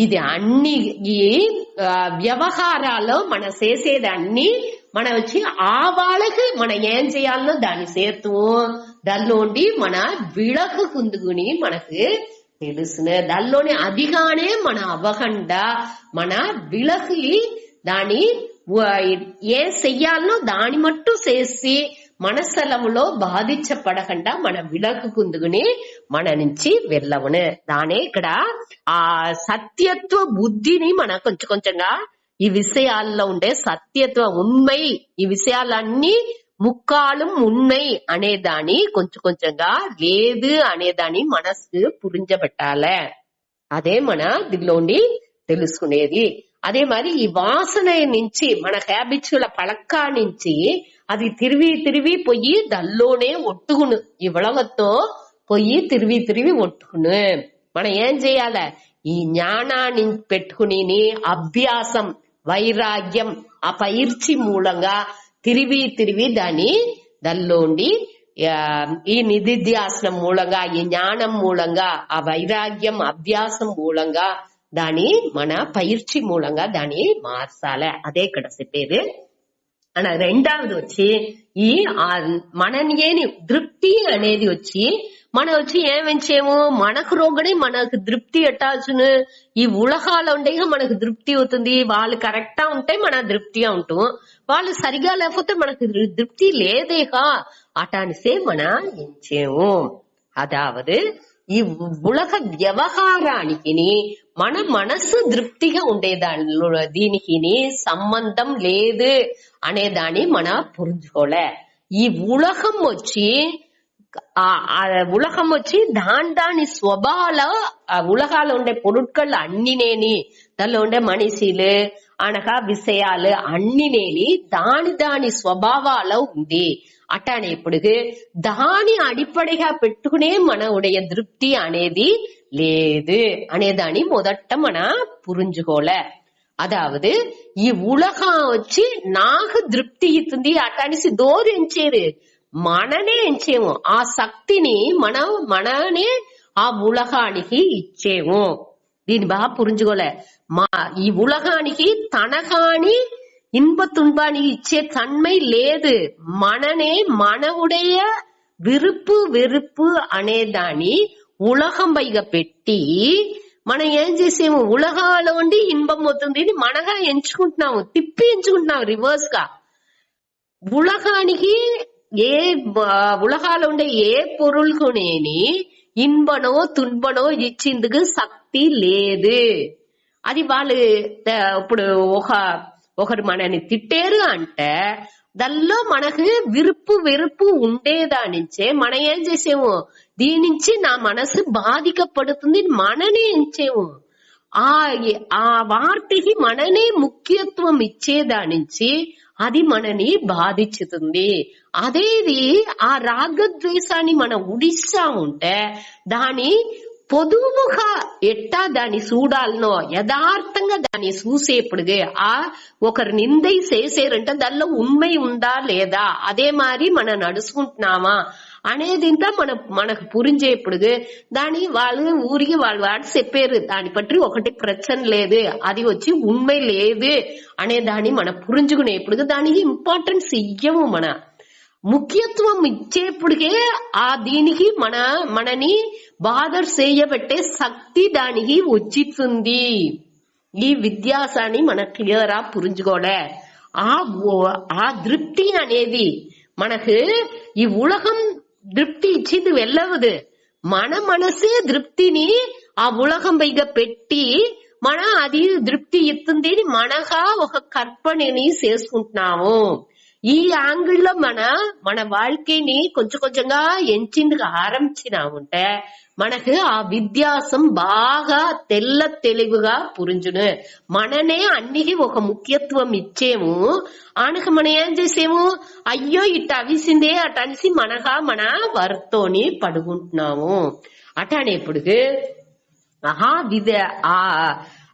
Speaker 1: ఇది అన్ని ఈ వ్యవహారాల్లో మనం చేసేదాన్ని మనం వచ్చి ఆ వాళ్ళకి మనం ఏం చేయాలనో దాన్ని చేస్తూ దానిలోండి మన విళకు కుందుకుని మనకు తెలుసునే, దానిలోని అదిగానే మన అవకుండా మన విళకి దాని ఏం చెయ్యాలనో దాని మట్టు చేసి మనస్సలములో బాధించపడకుండా మన విళకు కుందుకుని మన నుంచి వెళ్ళవును. దానే ఇక్కడ ఆ సత్యత్వ బుద్ధిని మన కొంచెంగా ఈ విషయాల్లో ఉండే సత్యత్వ ఉண்மை, ఈ విషయాలన్నీ ముక్కాలు ఉண்மை అనేదాన్ని కొంచెంగా లేదు అనేదాన్ని మనసు పురించబెట్టాలే. అదే మన దీనిలోండి తెలుసుకునేది. అదే మరి ఈ వాసన నుంచి మన హ్యాబిట్స్ల పలక్క నుంచి అది తిరిగి పోయి దల్లోనే ఒట్టుకును, ఈ ఉలగతో పోయి తిరిగి ఒట్టుకును. మనం ఏం చేయాలి, ఈ జ్ఞానాన్ని పెట్టుకుని అభ్యాసం వైరాగ్యం ఆ పైర్చి మూలంగా తిరిగి దాన్ని దల్లోండి ఈ నిధిధ్యాసనం మూలంగా ఈ జ్ఞానం మూలంగా ఆ వైరాగ్యం అభ్యాసం మూలంగా దాని మన పైర్చి మూలంగా దాన్ని మార్చాలి. అదే ఇక్కడ చెప్పేది. అలా రెండవది వచ్చి ఈ మనని తృప్తి అనేది వచ్చి మనం వచ్చి ఏమించేమో మనకు రోగని మనకు తృప్తి ఎట్టాల్సిన ఈ ఉలహాలు ఉండే మనకు తృప్తి అవుతుంది. వాళ్ళు కరెక్టా ఉంటే మన తృప్తిగా ఉంటాం, వాళ్ళు సరిగా లేకపోతే మనకు తృప్తి లేదేగా అటానిసే మన ఎంచేము. అదావదు ఈ ఉలక వ్యవహారానికి మన మనసు తృప్తిగా ఉండేదానిలో దీనికి సంబంధం లేదు అనేదాన్ని మన పురించుకోలే. ఈ ఉలకం వచ్చి దాని స్వభావ ఉలగాలు ఉండే పొరుట్కళ్ళు అన్నినేని దానిలో ఉండే మనిషిలు అనగా విషయాలు అన్నినేని దాని స్వభావాలో ఉంది. అట్టానే ఇప్పుడు దాని అడిపడిగా పెట్టుకునే మన ఉடைய తృప్తి అనేది లేదు అనేదాన్ని మొదట మన పురించుకోలే. అదావదు ఈ ఉలగం వచ్చి నాకు తృప్తి ఇస్తుంది అటానిసి దోరించేది మననే ఎంచేము ఆ శక్తిని మననే ఆ ఉలగానికి ఇచ్చేము. దీన్ని బాగా పురించుకోలే. ఈ ఉలగానికి తనకాని இன்ப துன்பானி இச்சே தன்மை லேது. மனனே మనవుடைய విరుపు వెరుపు అనేదాన్ని ఉలగం పైగా పెట్టి మనం ఏం చేసేము, ఉలగాలో ఉండి ఇన్పం అవుతుంది మనగా ఎంచుకుంటున్నాము, తిప్పి ఎంచుకుంటున్నాము రివర్స్ గా. ఉలగానికి ఉలగాలో ఉండే ఏ పొరుల్కునేని ఇన్బనో తున్బనో ఇచ్చేందుకు శక్తి లేదు. అది వాళ్ళు ఇప్పుడు ఒకరు మనని తిట్టారు అంటే దానిలో మనకు విరుపు వెరుపు ఉండేదానించే మనం ఏం చేసేము, దీని నుంచి నా మనసు బాధికపడుతుంది మననే ఎంచేము. ఆ వార్తకి మననే ముఖ్యత్వం ఇచ్చేదానించి అది మనని బాధించుతుంది. అదేది ఆ రాగద్వేషాన్ని మనం ఉడిస్తా ఉంటే దాని పొదువుగా ఎట్టా దాన్ని చూడాలనో యథార్థంగా దాన్ని చూసేప్పుడు ఒకరు నిందై చేసేరంటే దానిలో ఉண்மை ఉందా లేదా, అదే మరి మనం నడుచుకుంటున్నామా అనేది మనకు పురించేప్పుడు దాని వాళ్ళు ఊరికి వాళ్ళు చెప్పారు దాన్ని పట్టి ఒకటి ప్రశ్న లేదు, అది వచ్చి ఉண்மை లేదు అనే దాన్ని మనం పురించుకునేప్పుడు దానికి ఇంపార్టెన్స్ ఇయ్యము. మన ముఖ్యత్వం ఇచ్చేప్పుడుకే ఆ దీనికి మనని బాధర్ చేయబట్టే శక్తి దానికి వచ్చింది. ఈ విద్యాసాన్ని మన క్లియర్ పురించుకోలే. ఆ దృప్తి అనేది మనకు ఈ ఉలగం దృప్తి ఇచ్చింది వెళ్ళవదు. మన మనసే దృప్తిని ఆ ఉలగం పైగా పెట్టి అది దృప్తి ఇస్తుంది మనగా ఒక కల్పనని చేసుకుంటున్నాము. ఈ యాంగిల్లో మన வாழ்க்கைని కొంచెం కొంచెంగా ఎంచిందుకు ఆరంభించినాముంటే మనకు ఆ విద్యాసం బాగా తెలివిగా పురించును. మననే అన్నికి ఒక ముఖ్యత్వం ఇచ్చేము. ఆనక మనం ఏం చేసేము, అయ్యో ఇట్ట అవిసిందే అట అనిసి మన వర్తోని పడుకుంటున్నాము. అటనేప్పుడు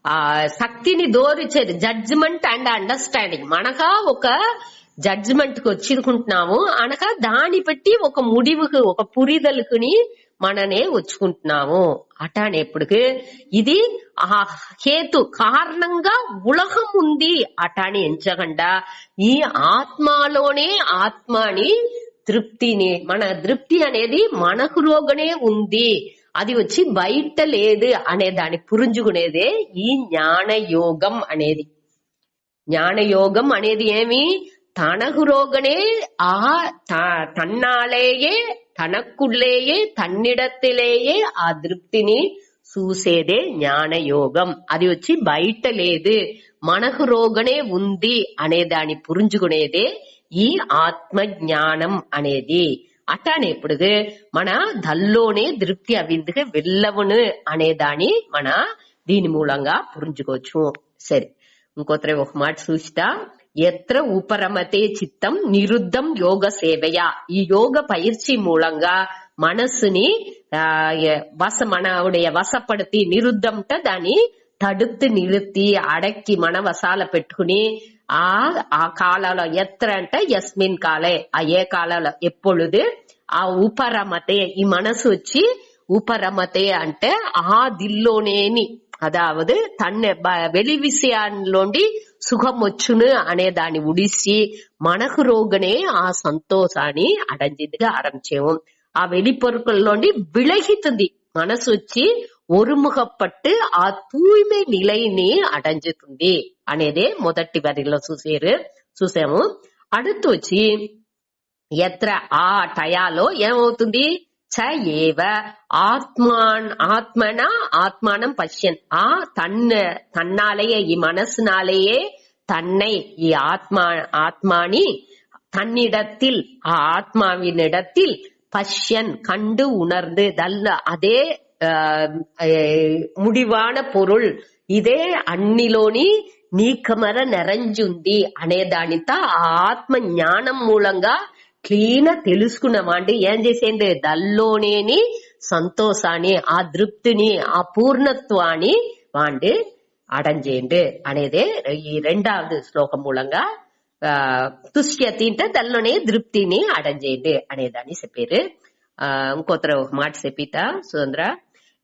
Speaker 1: ఆ శక్తిని దోరిచేది జడ్జిమెంట్ అండ్ అండర్స్టాండింగ్. మనగా ఒక జడ్జిమెంట్ కి వచ్చికుంటున్నాము అనక దాన్ని బట్టి ఒక ముడివుకు ఒక పురిదలుకుని మననే వచ్చుకుంటున్నాము. అటానేప్పటికి ఇది ఆ హేతు కారణంగా ఉలగం ఉంది అటాని ఎంచకుండా ఈ ఆత్మలోనే ఆత్మని తృప్తిని మన తృప్తి అనేది మనకు రోగనే ఉంది, అది వచ్చి బయట లేదు అనే దాన్ని పురించుకునేదే ఈ జ్ఞానయోగం అనేది. జ్ఞానయోగం అనేది ఏమి, తనకు రోగనే తన్నాలేయే తనకుళ్ళేయే తన్నిడத்திலேயே ఆ దృప్తిని చూసేదే జ్ఞానయోగం. అది వచ్చి బయట లేదు మనకు రోగనే ఉంది అనే దాన్ని పురించుకునేదే ఈ ఆత్మ జ్ఞానం అనేది. అటానేప్పుడు మన దల్లోనే దృప్తి అవిందుకు వెళ్ళవును అనే దాన్ని దీని మూలంగా పురించుకోవచ్చు. సరే, ఇంకోతరే ఒక మాట చూస్తా. ఎత్ర ఉపరమతే చిత్తం నిరుద్ధం యోగ సేవయ. ఈ యోగ పயிற்சி మూలంగా మనస్సుని మనవుடைய వశపడితే నిరుద్ధంట దాన్ని తడుత్తు నిறுத்தி అడక్కి మన వశాల పెట్టుకుని ఆ కాలంలో ఎత్ర అంటే యస్మిన్ కాలే ఆ ఏ కాలంలో ఎప్పుడు ఆ ఉపరమతే ఈ మనసు వచ్చి ఉపరమతే అంటే ఆ దిల్లోనేని అదావదు తన్నే వెలి విషయాల్లోండి సుఖం వచ్చును అనే దాన్ని ఉడిసి మనకు రోగనే ఆ సంతోషాన్ని అడంజిదిగా ఆరంభించేము. ఆ வெளிப்பொருட்களோண்டி விலகிతుంది మనసు వచ్చి ఒరుముగపట్టు ఆ తూய்மை నిలయని అడంజుతుంది అనేదే మొదటి వరిలో చూసాము. அடுத்து వచ్చి ఎత్ర ఆ టయాలో ఏమవుతుంది, చ ఏవ ஆத்மானம் பஷ்யன். தன்னாலேயே ఈ మనసుனாலேயே தன்னை ఈ ஆத்மானி தன்னிடத்தில் ఆ ஆத்மாவினிடத்தில் பஷ்யன் கண்டு உணர்ந்து அதே முடிவான పొరుల్ ఇదే అన్నిలోని నీకమర నెరంజుంది అనే దానితో ఆ ఆత్మ జ్ఞానం మూలంగా క్లీన్ తెలుసుకున్నామా అంటే ఏం చేసేది, దల్లోనేని సంతోషాన్ని ఆ దృప్తిని ఆ పూర్ణత్వాన్ని వాండి అడంజేయండి అనేదే ఈ రెండవది శ్లోకం మూలంగా తుష్యతి అంటే దానిలోనే తృప్తిని అడంజేయండి అనేదాన్ని చెప్పారు. ఇంకొత్తర ఒక మాట చెప్పితా సుందర.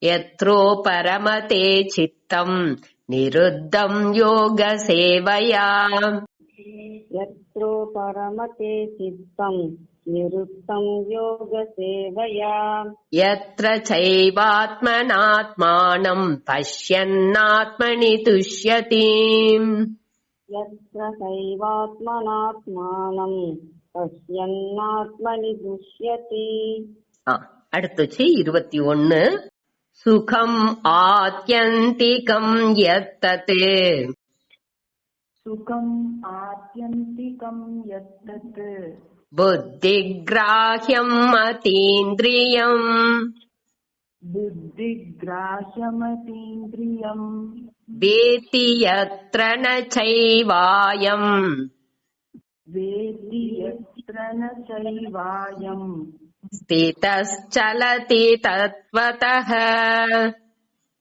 Speaker 1: యత్రో పరమతే చిత్తం నిరుద్ధం యోగ సేవయా.
Speaker 2: యత్రో పరమతే చిత్తం నిరుద్ధం యోగ సేవయా.
Speaker 1: యత్ర చైవాత్మనాత్మానం పశ్యన్నాత్మని తుష్యతి.
Speaker 2: యత్ర చైవాత్మనాత్మానం పశ్యన్నాత్మని తుష్యతి.
Speaker 1: அடுத்து 21. சுகம் ஆத்யந்திகம் யத்தத்.
Speaker 3: சுகம் ஆத்யந்திகம் யத்தத்.
Speaker 1: புத்திக்ராஹ்யம் அதீந்திரியம்.
Speaker 3: புத்திக்ராஹ்யமதீந்திரியம்.
Speaker 1: வேத்தி யத்ர ந சைவாயம்.
Speaker 3: வேத்தி யத்ர ந சைவாயம்.
Speaker 1: ஸ்திதஸ்சலதி தத்வதः.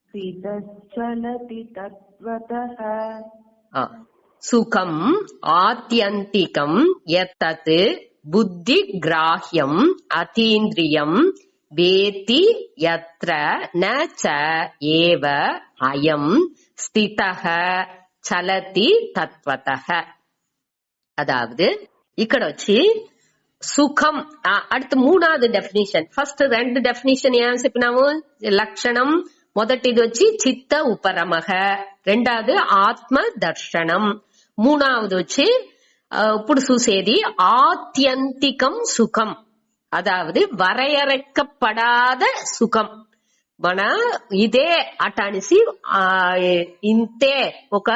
Speaker 3: ஸ்திதஸ்சலதி தத்வதः.
Speaker 1: சுகம் ஆத்யந்திகம் யத்தத் புத்திக்ராஹ்யம் அதீந்திரியம் வேத்தி யத்ர ந ச ஏவ அயம் ஸ்திதஹ சலதி தத்வதஹ. அதாவது ఇక్కడ వచ్చి సుఖం அடுத்து మూడవది డెఫినేషన్. ఫస్ట్ రెండు డెఫినేషన్ ఏం చెప్పినాము? లక్షణం మొదటిది వచ్చి చిత్త ఉపరమః, రెండవది ఆత్మ దర్శనం, మూడవది వచ్చి ఇప్పుడు చూసేది ఆత్యంతికం సుఖం, అదావది వரையறுக்கப்படாத సుఖం. మన ఇదే అటనిసి ఇంతే ఒక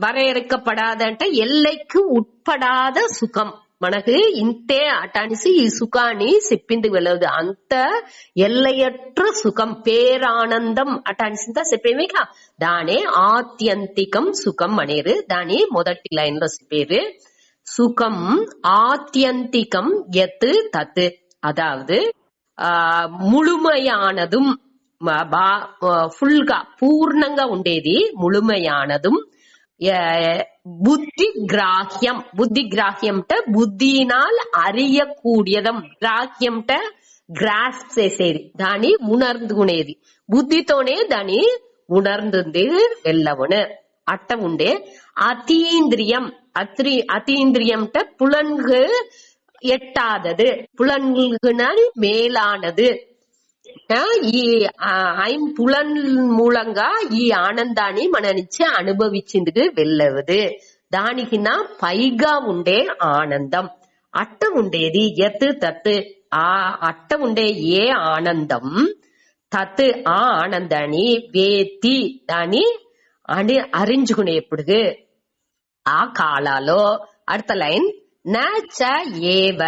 Speaker 1: వரையறுக்கப்படாத అంటే ఎల్లైకు ఉట్పడాద సుఖం. మనకు ఇంతే అటనిసి ఈ సుఖాన్ని చెప్పింది వెళ్ళదు. అంత ఎల్లయట్ర సుఖం, పేరానందం అటనిసిందా చెప్పేమేక దానే ఆత్యంతికం సుఖం అనేరు. దాని మొదటి లైన్ లో చెప్పేరు சுகம் ஆத்யந்திகம் எத்து தத்து, அதாவது முழுமையானதும் ఫుల్గా పూర్ణంగా ఉండేది ముழுமையானதும். புத்தி கிராஹ்யம், புத்தி கிராஹ்యంట బుద్ధినాల్ அறியக்கூடியదం, గ్రాహ్యంట గ్రాస్ప్ చేసేది, దాన్ని ఉణర్ந்துకునేది, బుద్ధితోనే దాన్ని ఉణర్ந்துంది వెళ్ళవును అట్ట ఉండే. అతీంద్రియం, అతీంద్రియంట புலன்கு எட்டாதது, புலன்குனால் மேலானது. ఈ ఐంపులన్ మూలంగా ఈ ఆనందాన్ని మన నుంచి అనుభవించిందుకు వెళ్ళవదు. దానికి నా పైగా ఉండే ఆనందం అట్ట ఉండేది. ఎత్ తత్, ఆ అట్ట ఉండే ఏ ఆనందం, తత్ ఆ ఆనందాన్ని, వేతి దాన్ని అని అరించుకునేప్పుడు ఆ కాలాలో. அடுத்த లైన్ నచ ఏవ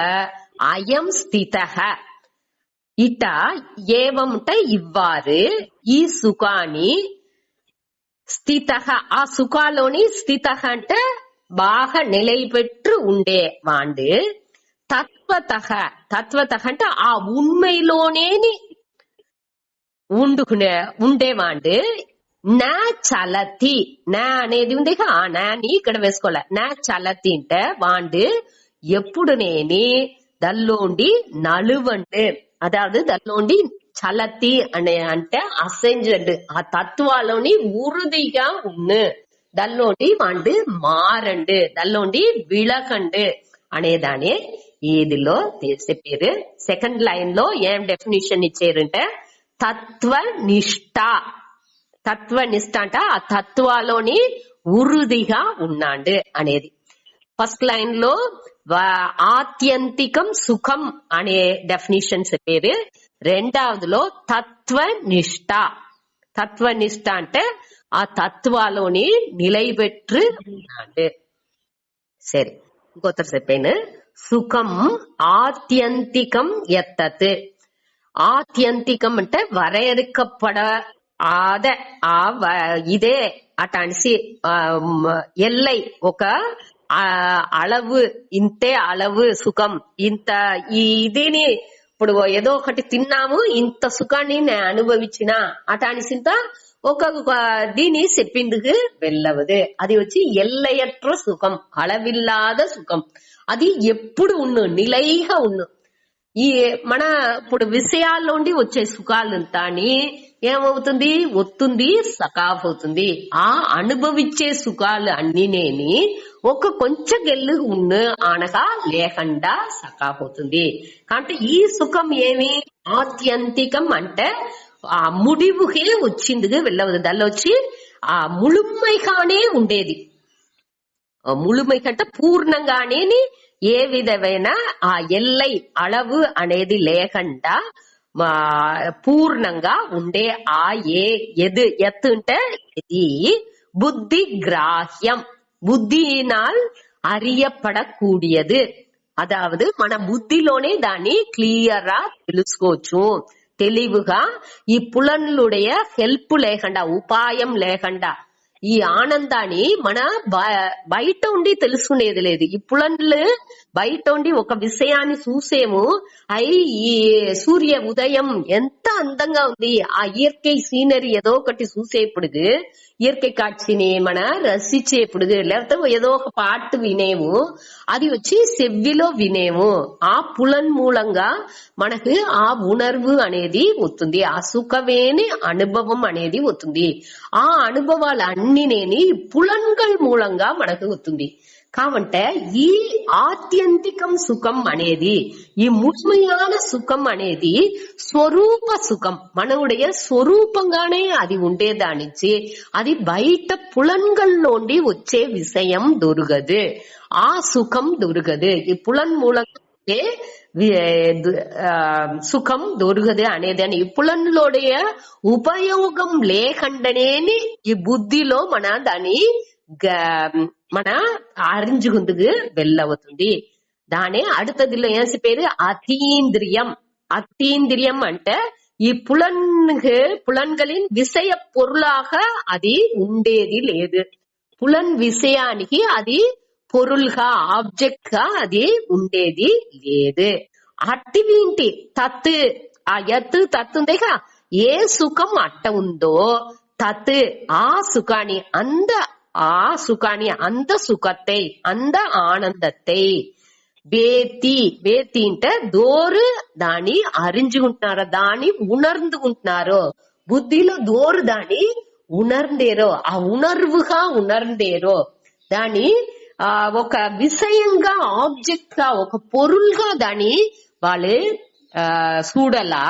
Speaker 1: అయం స్థితః. ఇట ఏవంట ఇవ్వారు, ఈ సుఖాన్ని స్థితః, ఆ సుఖాలోని స్థితః అంటే బాగా నిలయపెట్టు ఉండే వాండు. తత్వతః, తత్వతః అంటే ఆ ఉண்மைలోనేని ఉండేవాండు. నా చలతి, నా అనేది ఉంది, ఆ నాని ఇక్కడ వేసుకోలే. నా చలతి అంటే వాండు ఎప్పుడు నేని దల్లోండి నలువండు, అదావదు దల్లోండి చలతి అనే అంటే అసెంజెడ్, ఆ తత్వాలోని ఉరుదిగా ఉన్ను, దల్లోండి వాండు మారండు, దల్లోండి విళకండు అనేదాని ఇదిలో చెప్పారు. సెకండ్ లైన్ లో ఏం డెఫినేషన్ ఇచ్చారంటే తత్వనిష్ట. తత్వనిష్ట అంటే ఆ తత్వాలోని ఉరుదిగా ఉన్నాడు అనేది. ఫస్ట్ లైన్ లో ఆత్యంతికం సుఖం అనే డెఫినేషన్ చెప్పేది. రెండవదిలో తత్వనిష్ట. తత్వనిష్ట అంటే ఆ తత్వాలోని నిలయబెట్టు ఉన్నాడు. సరే, ఇంకొకటి చెప్పాను. సుఖం ఆత్యంతికం ఎత్తత్. ఆత్యంతికం అంటే వரையறுக்கப்படாத, ఇదే అటనిసి ఎల్లై ఒక అళవు, ఇంతే అళవు సుఖం. ఇంత ఇదిని ఇప్పుడు ఏదో ఒకటి తిన్నాము, ఇంత సుఖాన్ని నేను అనుభవించిన అటనిసింత దీని చెప్పిందుకు వెళ్ళవదు. అది వచ్చి ఎల్లయట్ర సుఖం, అళవిల్లాద సుఖం. అది ఎప్పుడు ఉన్ను, నిలైగా ఉన్ను. ఈ మన ఇప్పుడు విషయాల్లోండి వచ్చే సుఖాలు తాని ఏమవుతుంది, ఒత్తుంది, సకాఫ్ అవుతుంది. ఆ అనుభవించే సుఖాలు అన్నినేని ఒక కొంచెం గెల్లు ఉన్న అనగా లేకుండా సకాఫ్ అవుతుంది. కాబట్టి ఈ సుఖం ఏమి ఆత్యంతికం అంటే ఆ ముడివుకే వచ్చిందిగా వెళ్ళవదు. దానిలో వచ్చి ఆ ముழுமைగానే ఉండేది. ముழுமை కంటే పూర్ణంగానే ఏ విధమైన ఆ ఎల్లై అళవు అనేది లేకుండా పూర్ణంగా ఉండే ఆ ఎత్తు అంటే ఇది బుద్ధి గ్రాహ్యం, బుద్ధిனால் அறியப்படக்கூடியது. అదావదు మన బుద్ధిలోనే దాన్ని క్లియర్ గా తెలుసుకోవచ్చు. తెలివిగా ఈ పులన్లుடைய హెల్ప్ లేకుండా, ఉపాయం లేకుండా ఈ ఆనందాన్ని మన బయట ఉండి తెలుసుకునేది లేదు. ఈ పులన్లు బయట ఉండి ఒక విషయాన్ని చూసేము, ఈ సూర్య ఉదయం ఎంత అందంగా ఉంది, ఆ ఇయற்கை సీనరీ ఏదో ఒకటి చూసేప్పుడు, ఇయற்கை కాட்சிని మన రసించేప్పుడు, లేకపోతే ఏదో ఒక పాట వినేము, అది వచ్చి చెవిలో వినేము. ఆ పులన్ మూలంగా మనకు ఆ ఉణర్వు అనేది వస్తుంది, ఆ సుఖమేని అనుభవం అనేది వస్తుంది. ఆ అనుభవాలు అన్నినేని పులన్கள் మూలంగా మనకు వస్తుంది. కాబట్టి ఈ ఆత్యంతికం సుఖం అనేది, ఈ ముఖ్యమైన సుఖం అనేది స్వరూప సుఖం, మనవుடைய స్వరూపంగానే అది ఉండేదానిచ్చి అది బయట పులన్గల్లోండి వచ్చే విషయం దొరకదు, ఆ సుఖం దొరకదు. ఈ పులన్ మూలంగా సుఖం దొరకదు అనేదని ఈ పులన్లోடைய ఉపయోగం లేకుండానే ఈ బుద్ధిలో మన దాని మన அறிஞ்சுకుందుకు వెళ్ళవుతుంది. దాని அடுத்ததுல ఏం పేరు అతీంద్రియం. అతీంద్రియం అంటే ఈ పులన్களின் விஷய பொருளாக అది ఉండేది లేదు. పులన్ విషయానికి అది పొరుల్గా, ఆబ్జెక్ట్ గా అది ఉండేది లేదు. అట్టివింటి తత్, ఆ ఎత్తు తత్తు ఉందేగా, ఏ సుఖం అట్ట ఉందో తత్ ఆ సుఖాన్ని அந்த சுகத்தை, அந்த ஆனந்தத்தை వేతి, వేతి అంటే దోరు దాన్ని அறிஞ்சுకుంటున్నారో, దాన్ని ఉణర్ந்துకుంటున్నారో, బుద్ధిలో దోరు దాన్ని ఉణర్ండేరో, ఆ ఉణర్వుగా ఉణర్ండేరో, దాన్ని ఒక విషయంగా, ఆబ్జెక్ట్ గా, ఒక పొరుల్గా దాన్ని వాళ్ళు చూడలా,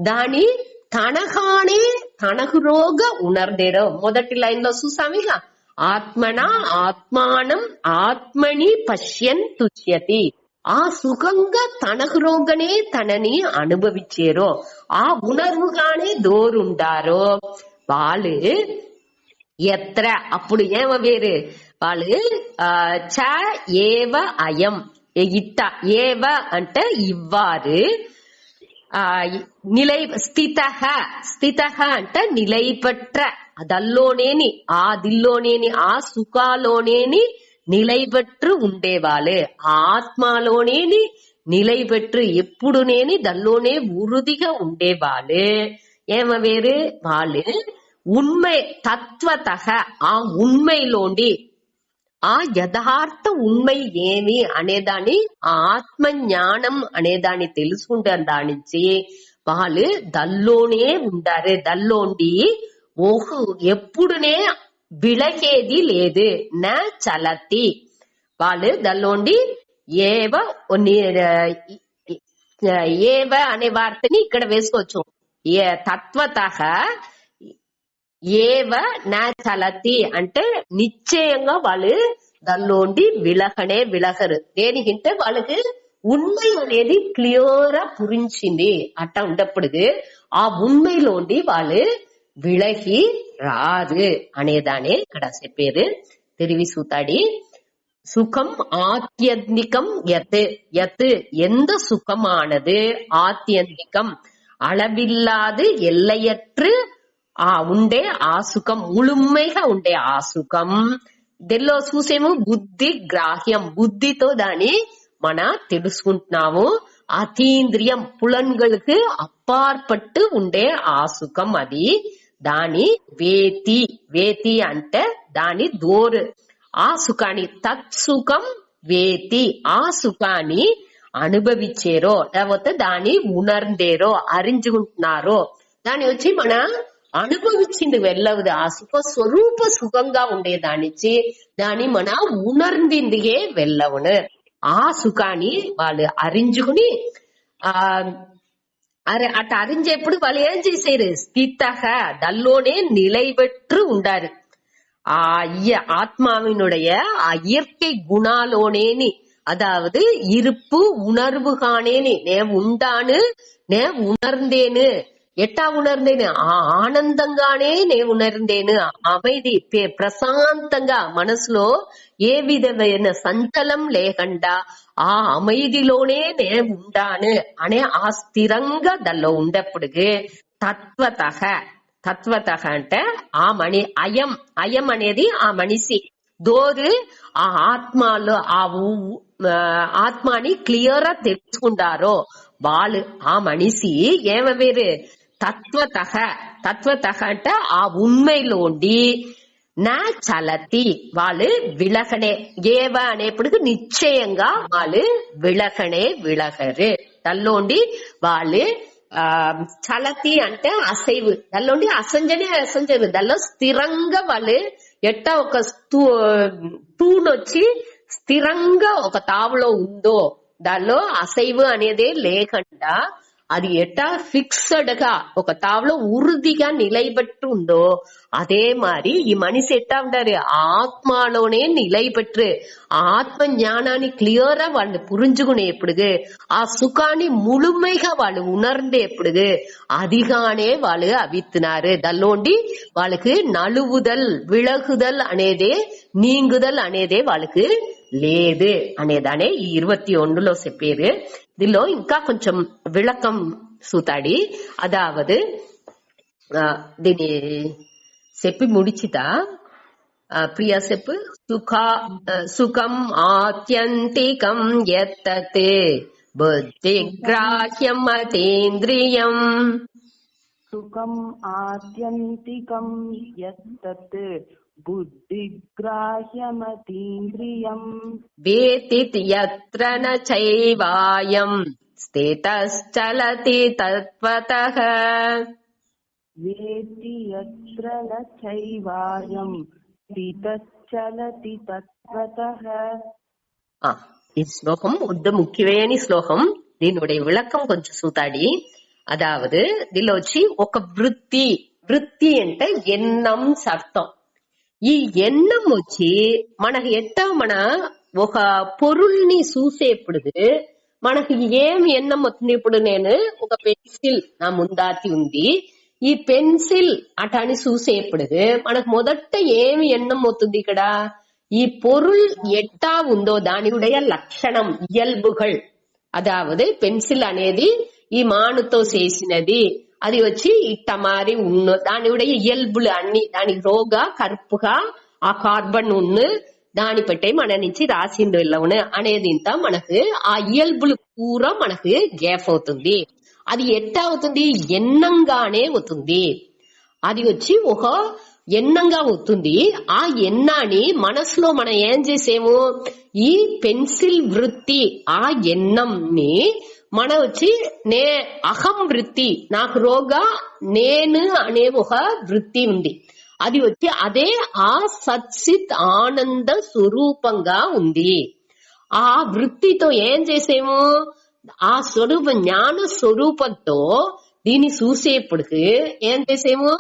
Speaker 1: దాని తనగానే తనకురోగా ఉణర్ండేరో. మొదటి లైన్ లో చూసామిగా, ఆత్మన ఆత్మానం ఆత్మని పశ్యన్ తుష్యతి. ఆ సుఖంగా తనకురోగనే తనని అనుభవించారో, ఆ ఉణర్వుగానే దోరుండారో వాళ్ళు ఎత్ర, అప్పుడు ఏమ వేరు వాళ్ళు చ ఏవ అయం, ఇట్ట ఏవ అంటే ఇవ్వారు, నిలై స్థితః, స్థితః అంటే నిలైపట్ర, దల్లోనేని ఆ దిల్లోనేని ఆ సుఖాలోనేని నిలైపట్టు ఉండేవాళ్ళు, ఆత్మలోనేని నిలైపట్టు ఎప్పుడునేని దల్లోనే ఉరుదిగా ఉండేవాళ్ళు. ఏమ వేరు వాళ్ళు ఉண்மை తత్వతః, ఆ ఉண்மைలోండి ఆ యథార్థ ఉண்மை ఏమి అనేదాన్ని, ఆత్మ జ్ఞానం అనేదాన్ని తెలుసుకుంటారు. దానించి వాళ్ళు దల్లోనే ఉండారు. దల్లోండి ఓహు ఎప్పుడునే విలగేది లేదు. నా చలతి, వాళ్ళు దల్లోండి ఏవ ఏవ అనే వార్తని ఇక్కడ వేసుకోవచ్చు. తత్వతః ఏవ నా చలతి అంటే నిశ్చయంగా వాళ్ళు దానిలోండి విలగరు. దేనికంటే వాళ్ళకి ఉண்மை అనేది క్లియర్ పురించింది. అట్ట ఉండప్పుడు ఆ ఉண்மைలోండి వాళ్ళు విలగి రాదు అనేదానే ఇక్కడ చెప్పేది. தெரிவி சூத்தாடி சுகம் ஆத்தியந்திகம் எது, எது எந்த சுகமானது ஆத்தியந்திகம் அளவில்லாது ఎల్లయట్టు ఉండే ఆ సుఖం, ముழுமைగా ఉండే ఆ సుఖం. దీనిలో చూసేము బుద్ధి గ్రాహ్యం, బుద్ధితో దాన్ని మన తెలుసుకుంటున్నాము. అతీంద్రియం పులన్களுக்கு అప్పార్పట్టు ఉండే ఆ సుఖం అది దాని వేతి. వేతి అంటే దాని దోరు. ఆ సుఖాన్ని తత్సుఖం వేతి, ఆ సుఖాన్ని అనుభవించేరో లేకపోతే దాన్ని ఉణర్ందేరో అరించుకుంటున్నారో దాన్ని వచ్చి మన అనుభవించింది వెళ్ళవదు. ఆ సుఖ స్వరూప సుఖంగా ఉండేదానిచ్చి దాన్ని మన ఉణర్ందిందిగే వెళ్ళవును. ఆ సుఖాన్ని వాళ్ళు అరించుకుని అట్ట అరించేప్పుడు వాళ్ళు ఏం చేసేరు, స్థితக దల్లోనే நிலைபெற்று ఉండారు. ఆ ஆத்மாவினுடைய இயற்கை குணாலோனேனி, அதாவது இருப்பு உணர்வு காணேனி, నే ఉండాను నే ఉணர்ந்தேను. ఎట్టా ఉణర్ందేను, ఆ ఆనందంగానే నే ఉణర్ందేను. அமைதி ప్రశాంతంగా మనసులో ఏ విధమైన సంచలం లేకుండా ఆ அமைதிలోనే నే ఉండాను అనే ఆ స్థిరంగా దానిలో ఉండేప్పటికి తత్వతః. తత్వతః అంటే ఆ అయం. అయం అనేది ఆ మనిషి దోరు ఆ ఆత్మలో ఆ ఆత్మని క్లియర్ గా తెలుసుకుంటారో వాళ్ళు ఆ మనిషి ఏమవేరు తత్వతః. తత్వతః అంటే ఆ ఉண்மைలోండి నా చలతి వాళ్ళు విలకనే. ఏవ అనేప్పటికి నిశ్చయంగా వాళ్ళు విలకరు. తల్లోండి వాళ్ళు చలతి అంటే అసైవు. దానిలోండి అసంజరు. దానిలో స్థిరంగా వాళ్ళు ఎట్టా ఒక తూనొచ్చి స్థిరంగా ఒక తావులో ఉందో దానిలో అసైవు అనేదే లేకుండా అది ఎట్టా ఫిక్స్డ్ గా ఒక తావులో ఉరుదిగా నిలైబెట్టు ఉందో அதே மாதிரி ఈ మనిషి ఎట్టా ఉంటారు, ఆత్మలోనే నిలైబెట్టు ఆత్మ జ్ఞానాన్ని క్లియరా వాళ్ళు పురించుకునేప్పుడు ఆ సుఖాన్ని ముழுமைగా వాళ్ళు ఉணர்ந்தేప్పుడు అదిగానే వాళ్ళు అవిత్తున్నారు. దానిలోండి వాళ్ళకి నలువుదల్ విలగుదల్ అనేదే నీంగుదల్ అనేదే వాళ్ళకి లేదు అనేదానే ఈ 21లో చెప్పారు. దీనిలో ఇంకా కొంచెం విளக்கம் సూతాడి. అదావదు దీని చెప్పి ముడిచితా ప్రియా చెప్పు. సుఖం ఆత్యంతికం యత్తత్ బుద్ధిగ్రాహ్యం అతీంద్రియం.
Speaker 3: సుఖం ఆత్యంతికం యత్తత్ బుద్ధిగ్రాహ్యమతీంద్రియం.
Speaker 1: వేతి యత్ర న చైవాయం స్థితశ్చలతి తత్వతః.
Speaker 3: వేతి యత్ర న చైవాయం స్థితశ్చలతి తత్వతః.
Speaker 1: ఈ శ్లోకం ముఖ్యమైన శ్లోకం. దీనుடைய విளக்கம் కొంచెం సూతాడి. అదావదు దీనిలో వచ్చి ఒక వృత్తి. వృత్తి అంటే ఎన్నం అర్థం. ఈ ఎన్నం వచ్చి మనకి ఎట్టా మన ఒక పొరుల్ని చూసేప్పుడు మనకి ఏం ఎన్నం వస్తుంది. ఇప్పుడు నేను ఒక పెన్సిల్ నా ముందాతి ఉంది. ఈ పెన్సిల్ అటాని చూసేప్పుడు మనకు మొదట ఏమి ఎన్నం అవుతుంది, ఇక్కడ ఈ పొరుల్ ఎట్టా ఉందో దానియుடைய లక్షణం ఇయల్బుகள். అదావదు పెన్సిల్ అనేది ఈ మానుతో చేసినది. అది వచ్చి ఇట్ట మారి ఉన్న దానియుடைய ఇయల్బులు అన్ని దానికి రోగా కరుపుగా ఆ కార్బన్ ఉన్ను దాని పెట్టే మన నుంచి రాసిండు వెళ్ళవును అనేది ఇంత మనకు ఆ ఇయల్బులు పూరా మనకు గ్యాప్ అవుతుంది. అది ఎట్టా అవుతుంది, ఎన్నంగానే అవుతుంది. అది వచ్చి ఒక ఎన్నంగా అవుతుంది. ఆ ఎన్నాని మనసులో మనం ఏం చేసేము, ఈ పెన్సిల్ వృత్తి ఆ ఎన్నంని మన వచ్చి అహం వృత్తి, నాకు రోగా నేను అనే ఒక వృత్తి ఉంది. అది వచ్చి అదే ఆ సచ్చిత్ ఆనంద స్వరూపంగా ఉంది. ఆ వృత్తితో ఏం చేసేము, ఆ స్వరూప జ్ఞాన స్వరూపంతో దీన్ని చూసేప్పటికి ఏం చేసేము,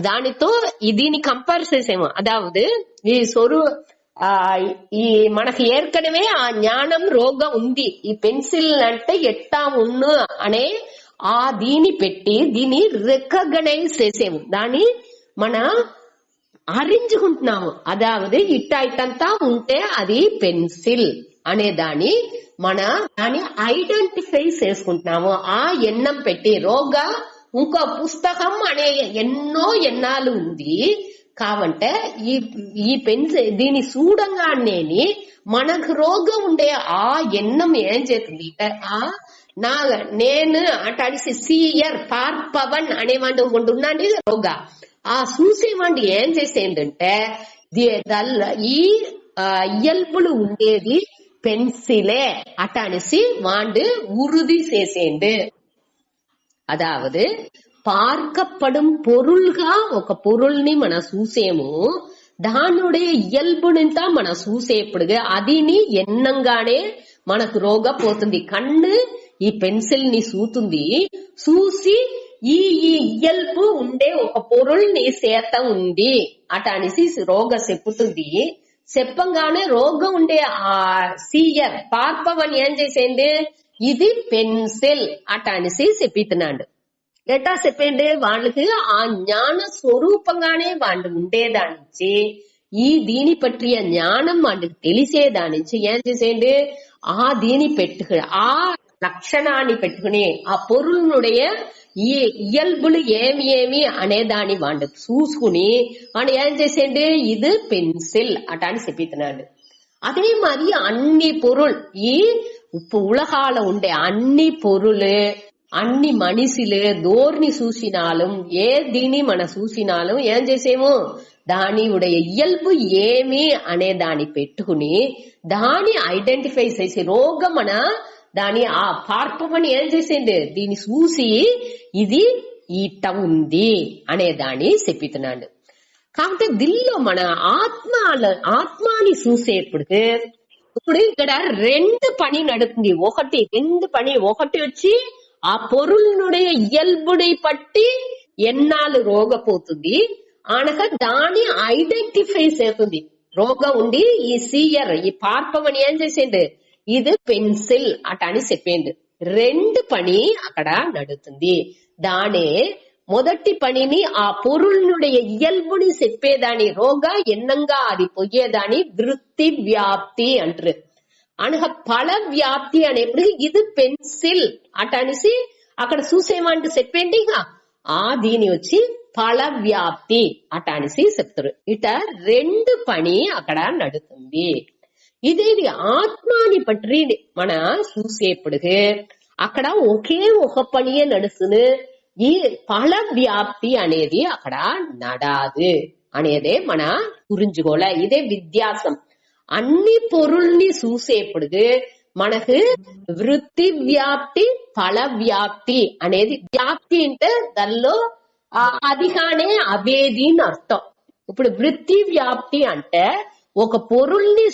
Speaker 1: దానితో దీన్ని కంపేర్ చేసేము. అదావదు ఈ ఈ మనకి ఏర్కనమే ఆ జ్ఞానం రోగం ఉంది. ఈ పెన్సిల్ అంటే ఎట్టా ఉన్ను అనే ఆ దీని పెట్టి దీన్ని రికగ్నైజ్ చేసేము, దాన్ని మన అరించుకుంటున్నాము. అదావదు ఇట్టంతా ఉంటే అది పెన్సిల్ అనే దాన్ని దాన్ని ఐడెంటిఫై చేసుకుంటున్నాము. ఆ ఎన్నం పెట్టి రోగా ఇంకో పుస్తకం అనే ఎన్నో ఎన్నాలు ఉంది కావంటే ఈ పెన్సిల్ దీన్ని చూడంగానే మనకు రోగం ఉండే ఆ ఎన్నం ఏం చేస్తుంది, ఆ నేను అటాడిసి సీయర్ పార్పవన్ అనేవాడు ఉంటున్నాండి రోగా ఆ చూసేవాడు ఏం చేసేందంటే ఈ ఇయల్పులు ఉండేది పెన్సిలే అటానిసి వాడు ఉరుది చేసేండు அதாவது பார்க்கப்படும் பொருள்గా ఒక పొరుల్ని మన చూసేము దానుடைய ఇయల్బుని మన చూసేప్పుడు అదిని ఎన్నంగానే మనకు రోగ పోతుంది కన్ను ఈ పెన్సిల్ ని చూస్తుంది చూసి ఈ ఇయల్బు ఉండే ఒక పొరుల్ని చేత ఉంది అటానిసి రోగ చెప్పుతుంది చెప్పంగానే రోగం ఉండే ఆ సీయర్ పార్పవన్ ఏం చేసేంది ఇది పెన్సిల్ అటానిసి చెప్పిస్తున్నాడు ఎట్టా చెప్పండి వాళ్ళకి ఆ జ్ఞాన స్వరూపంగానే వాళ్ళు ఉండేదానించి ఈ దీని పట్టియ జ్ఞానం వాళ్ళకి తెలిసేదానించి ఏం చేసేయండి ఆ దీని పెట్టుకుని ఆ లక్షణాన్ని పెట్టుకుని ఆ పొరులునుடைய ఈ ఇయల్బులు ఏమి అనేదాన్ని వాళ్ళు చూసుకుని వాళ్ళు ఏం చేసేయండి ఇది పెన్సిల్ అటా అని చెప్పిస్తున్నాడు அதே மாதிரி అన్ని பொருள் ఈ உலகால ఉండే అన్ని பொருள் అన్ని మనిషిలు దోర్ని చూసినాலும் ఏ దీని మన చూసినాலும் ఏం చేసేము దాని ఉடைய ఇయల్బు ఏమి అనే దాన్ని పెట్టుకుని దాని ఐడెంటిఫై చేసి రోగం మన దాని ఆ పార్పమని ఏం చేసింది దీన్ని చూసి ఇది ఈట ఉంది అనే దాన్ని చెప్పితున్నాడు కాబట్టి దిల్లో మన ఆత్మాని చూసేప్పుడు ఇప్పుడు ఇక్కడ రెండు పని నడుతుంది రెండు పని ఒకటి వచ్చి ఆ పొరులునుடைய ఇయల్బుని పట్టి ఎన్నాళ్ళు రోగపోతుంది అనక దాని ఐడెంటిఫై చేస్తుంది రోగం ఉండి ఈ సీయర్ ఈ పార్పమని ఏం చేసిండు ఇది పెన్సిల్ అట అని చెప్పిండు రెండు పని అక్కడ నడుతుంది దానే మొదటి పనిని ఆ పొరులునుடைய ఇయల్బుని చెప్పేదాని రోగ ఎన్నంగా అది పొయ్యేదాని వృత్తి వ్యాప్తి అంటారు అనగా ఫల వ్యాప్తి అనేప్పుడు ఇది పెన్సిల్ అట అనేసి అక్కడ చూసేమంటూ చెప్పండి ఆ దీని వచ్చి ఫల వ్యాప్తి అట అనేసి చెప్తారు ఇట రెండు పని అక్కడ నడుతుంది ఇదేది ఆత్మాని పట్టి మన చూసేప్పుడు అక్కడ ఒకే ఒక పనియే నడుస్తుంది ఈ ఫల వ్యాప్తి అనేది అక్కడ నడాదు అనేదే మన గురించుకోలే ఇదే విధ్యాసం అన్ని పొరుల్ని చూసేప్పుడు మనకు వృత్తి వ్యాప్తి ఫల వ్యాప్తి అనేది వ్యాప్తి అంటే దానిలో అదిగానే అవేది అని అర్థం ఇప్పుడు వృత్తి వ్యాప్తి అంటే ఒక పొరుల్ని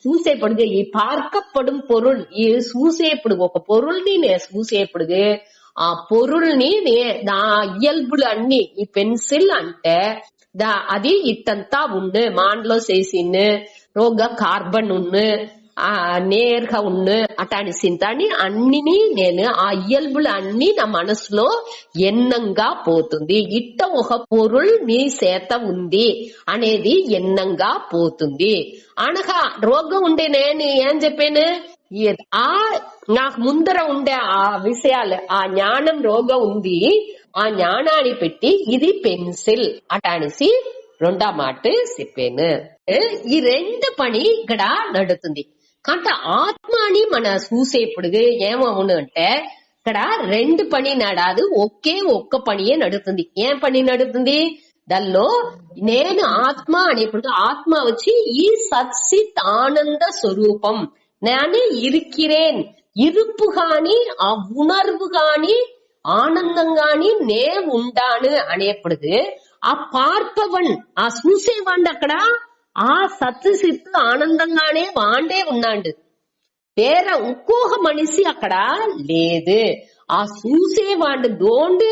Speaker 1: చూసేప్పుడు ఈ పార్க்கப்படும் పొరుల్ ఈ చూసేప్పుడు ఒక పొరుల్ని నేను చూసేప్పుడు ఆ పొరుల్ని నా ఇయల్బులు అన్ని ఈ పెన్సిల్ అంటే అది ఇట్టంతా ఉండు మాండ్లో చేసిన్ను రోగ కార్బన్ ఉన్ను నేర్గా ఉన్ను అటాని సింతాని అన్నిని నేను ఆ ఇయల్బులు అన్ని నా మనసులో ఎన్నంగా పోతుంది ఇట్ట ఒక పొరుల్ నీ చేత ఉంది అనేది ఎన్నంగా పోతుంది అనగా రోగం ఉండే నేను ఏం చెప్పాను ఆ నాకు ముందర ఉండే ఆ విషయాలు ఆ జ్ఞానం రోగం ఉంది ఆ జ్ఞానాన్ని పెట్టి ఇది పెన్సిల్ అటానిసి రెండో మాట చెప్పాను ఈ రెండు పని ఇక్కడ నడుతుంది కాబట్టి ఆత్మని మన చూసేప్పుడు ఏమవును అంటే ఇక్కడ రెండు పని నడాదు ఒక్క పనియే నడుతుంది ఏం పని నడుతుంది దానిలో నేను ఆత్మ అనేప్పుడు ఆత్మ వచ్చి ఈ సత్సిత్ ఆనంద స్వరూపం నేను ఇరికిరేన్ ఇరుపు గాని ఆ ఉణర్వు గాని ఆనందం గాని నే ఉండాను అనేప్పుడు ఆ పార్పవన్ ఆ చూసేవాడు అక్కడ ఆ సత్సిత్ ఆనందంగానే వాండే ఉన్నాడు వేరే ఇంకొక మనిషి అక్కడ లేదు ఆ చూసేవాడు దోండు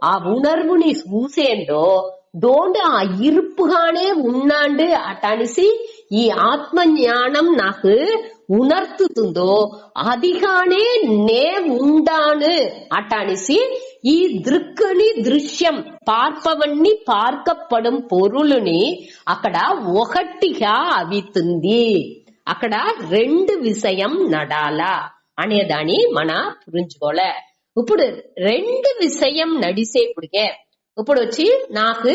Speaker 1: ఆ ఉణర్వుని చూసేండో దోండు ఆ ఇరుపుగానే ఉన్నాడు అటనిసి ఈ ఆత్మ జ్ఞానం నాకు ఉణర్తుందో అదిగానే నే ఉండాను అటనిసి ఈ దృక్కుని దృశ్యం పార్పవన్ని పార్க்கப்படும் పొరులుని అక్కడ ఒకటిగా అవితుంది అక్కడ రెండు విషయం నడాలా అనేదాని మన పురించుకోలే ఇప్పుడు రెండు విషయం నడిసేప్పుడికే ఇప్పుడు వచ్చి నాకు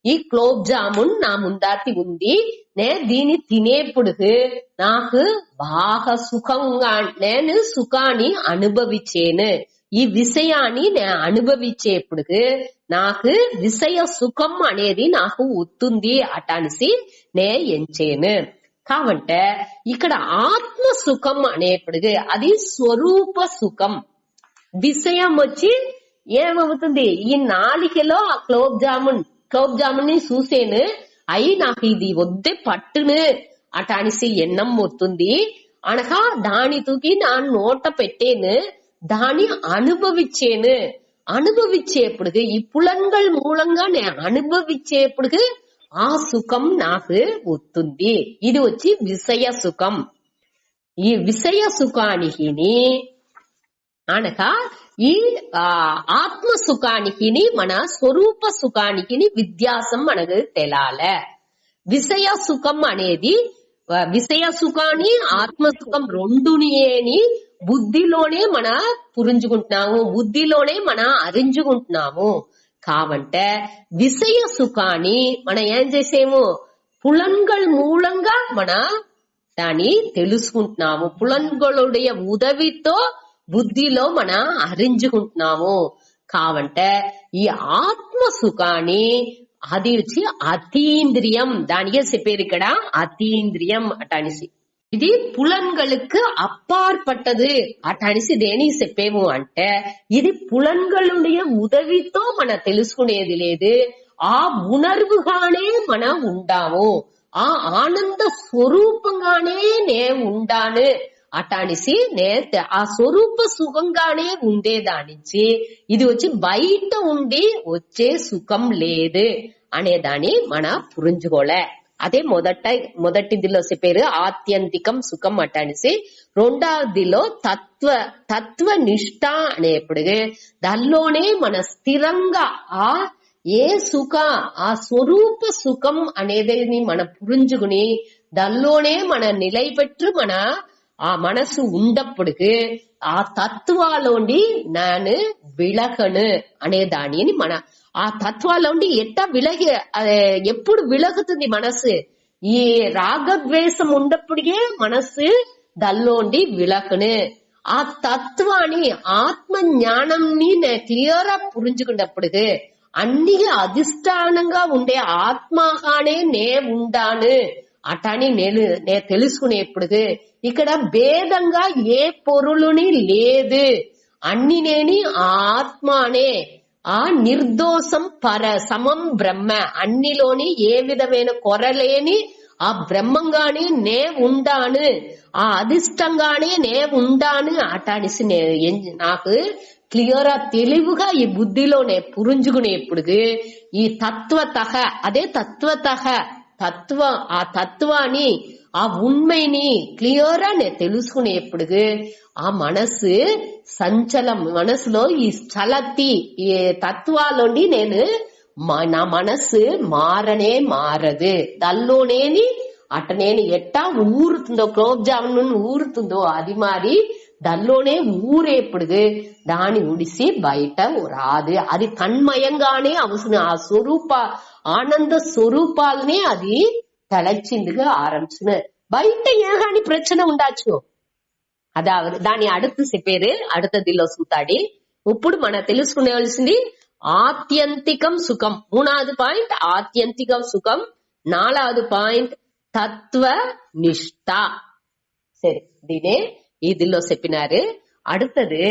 Speaker 1: ఈ క్లోబ్ జామున్ నా ముందాటి ఉంది. దీన్ని తినేప్పుడు నాకు బాగా సుఖంగా నేను సుఖాన్ని అనుభవించేను. ఈ విషయాన్ని నేను అనుభవించేప్పుడు నాకు విషయ సుఖం అనేది నాకు వస్తుంది అటనిసి నే ఎంచేను. కాబట్టి ఇక్కడ ఆత్మ సుఖం అనేప్పుడు అది స్వరూప సుఖం. విషయం వచ్చి ఏమవుతుంది, ఈ నాలికలో ఆ క్లోబ్ జామున్ ని చూసేను, అయి నాకు ఇది వద్దే పట్టును అటనిసి ఎన్నం వస్తుంది అనగా దాని తూకి నా నోట పెట్టేను, దాన్ని అనుభవించేప్పుడు ఈ పులంగల్ మూలంగా నేను అనుభవించేప్పుడు ఆ సుఖం నాకు వస్తుంది. ఇది వచ్చి విషయ సుఖం. ఈ విషయ సుఖానికి అనగా ఈ ఆత్మ సుఖానికి మన స్వరూప సుఖానికి వ్యత్యాసం మనకు తెలాలే. విషయ సుఖం అనేది విషయ సుఖాన్ని ఆత్మ సుఖం రెండుని బుద్ధిలోనే మన పురించుకుంటున్నాము, బుద్ధిలోనే మన అరించుకుంటున్నాము. కావంటే విషయ సుఖాన్ని మనం ఏం చేసేము, పులంగల్ మూలంగా మన దాన్ని తెలుసుకుంటున్నాము. పులంగలుடைய ఉదవితో బుద్ధిలో మన అరించుకుంటున్నాము. కావంటే ఈ ఆత్మ సుఖాన్ని అది వచ్చి అతీంద్రియం. దానికే చెప్పేది ఇక్కడ అతీంద్రియం అటనిసి. ఇది పులన్களுக்கு అప్పార్పట్టదు అటనిసి దేనికి చెప్పేము అంటే ఇది పులన్களுடைய ఉదవితో మన తెలుసుకునేది లేదు. ఆ ఉణర్వుగానే మనం ఉండాము, ఆ ఆనంద స్వరూపంగానే నే ఉండాను అటనిసి ఆ స్వరూప సుఖంగానే ఉండేదానించి ఇది వచ్చి బయట ఉండి వచ్చే సుఖం లేదు అనేదాన్ని మన పురించుకోలే. అదే మొదటిదిలో చెప్పారు ఆత్యంతికం సుఖం అటనిసి. రెండవదిలో తత్వ నిష్ఠ అనేప్పుడు దానిలోనే మన స్థిరంగా ఏ సుఖ ఆ స్వరూప సుఖం అనేది మన పురించుకుని దానిలోనే మన నిలయపెట్టు మన ఆ మనసు ఉండప్పుడు ఆ తత్వాలోండి నేను విలగను అనే దానిని మన ఆ తత్వాలోండి ఎట్టా ఎప్పుడు విలగుతుంది మనసు, ఈ రాగద్వేషం ఉన్నప్పుడే మనసు దల్లోండి విలగను. ఆ తత్వాన్ని ఆత్మ జ్ఞానంని క్లియర్ గా పురించుకున్నప్పుడు అన్ని అధిష్టానంగా ఉండే ఆత్మగానే నే ఉండాను అటని నేను తెలుసుకునేప్పుడు ఇక్కడ భేదంగా ఏ పొరులుని లేదు, అన్ని నేని ఆత్మనే ఆ నిర్దోషం సమం బ్రహ్మ, అన్నిలోని ఏ విధమైన కొరలేని ఆ బ్రహ్మంగానే నే ఉండాను, ఆ అధిష్టంగానే నే ఉండాను అటనిసి నాకు క్లియర్ తెలివిగా ఈ బుద్ధిలోనే పురించుకునేప్పుడు ఈ తత్వతః అదే ఆ తత్వాన్ని ఆ ఉண்மைని క్లియర్ గా తెలుసుకునేప్పుడు ఆ మనసు సంచలం, మనసులో ఈ చలతి ఈ తత్వాలోండి నా మనసు మారదు. దానిలోనేని అటనేని ఎట్టా ఊరుతుందో క్లోబ్ జామున్ ఊరుతుందో అది మారి దానిలోనే ఊరేప్పుడు దాని ఉడిసి బయట రాదు. అది తన్మయంగానే అవసరం. ఆ స్వరూప ఆనంద స్వరూపాలనే అది తలచిందిగా ఆరంభించిన బయట ఏగాని ప్రச்சனை ఉండొచ్చు. అதாவது దాని அடுத்து చెప్పేది அடுத்தదిలో సూతాడి. ఇప్పుడు మనం తెలుసుకునేవలసింది ఆత్యంతికం సుఖం. మూడవది పాయింట్ ఆత్యంతికం సుఖం, నాలుగవది పాయింట్ తత్వ నిష్ఠ. సరే, దీనే ఇదిలో చెప్పినారు. அடுத்தது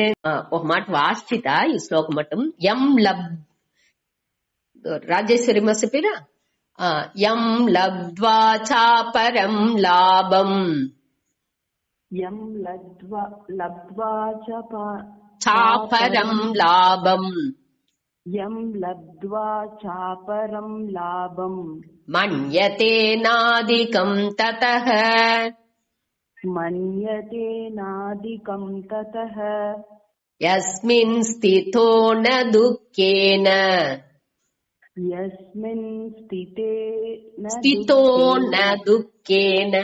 Speaker 1: ఒక మాట వాచిత ఈ శ్లోకం మటం యం రాజేశ్వరి మా చెప్పిరా యం లబ్ధ్వా చాపరం లాభం
Speaker 3: యం లబ్ధ్వా
Speaker 1: చాపరం లాభం
Speaker 3: యం లబ్ధ్వా చాపరం లాభం
Speaker 1: మన్యతే నాదికం తతః
Speaker 3: మన్యతే నాదికం తతః
Speaker 1: యస్మిన్ స్థితో న దుఃఖేన
Speaker 3: యస్మిన్
Speaker 1: స్థితో న దుఃఖేన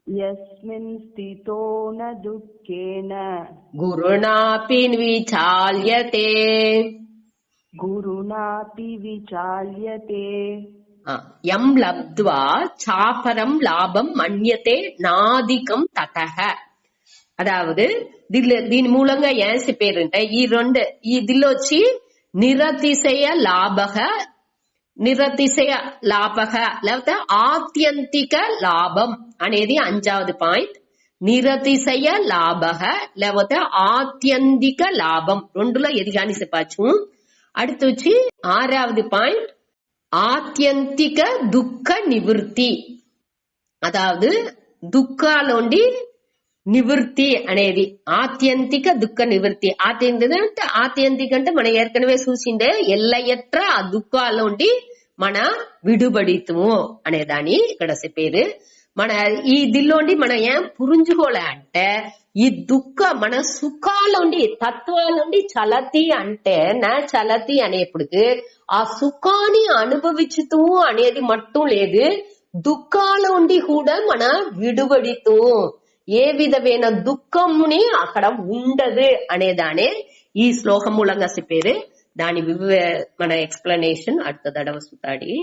Speaker 3: యస్మిన్ స్థితో న దుఃఖేన
Speaker 1: గురుణాపి విచాల్యతే
Speaker 3: गुरुणापि विचाल्यते
Speaker 1: யம் லப்த்வா சாபரம் லாபம் மன்யతే నాదికం తతః. అదావదు దీని మూలంగా ఏం చెప్పారంటే ఈ దీనిలో వచ్చి నిరతిశయ లాభ లేకపోతే ఆత్యంతిక లాభం అనేది 5వ పాయింట్. నిరతిశయ లాభ లేకపోతే ఆత్యంతిక లాభం రెండులో ఎది కానీ చెప్పచ్చు. அடுத்து వచ్చి 6வது పాయింట్ ఆత్యంతిక దుఃఖ నివృత్తి. అదావదు దుఃఖాలోండి నివృత్తి అనేది ఆత్యంతిక దుఃఖ నివృత్తి. ఆత్యంతిక అంటే మనం ఏర్కనవే చూసిండే ఎల్లయట్ర ఆ దుఃఖాలోండి మన విడుబడితము అనేదాన్ని ఇక్కడ చెప్పేది. మన ఈ దిల్లోండి మనం ఏం పురుంజుకోలే అంటే ఈ దుఃఖ మన సుఖాలోండి తత్వాలోండి చలతి అంటే నా చలతి అనేప్పటికి ఆ సుఖాన్ని అనుభవించుతూ అనేది మట్టుం లేదు, దుఃఖాలోండి కూడా మన విడుబడితూ ఏ విధమైన దుఃఖముని అక్కడ ఉండదు అనేదానే ఈ శ్లోకం మూలంగా చెప్పేది. దాని మన ఎక్స్ప్లెనేషన్ அடுத்த தடவை சுத்தாடி.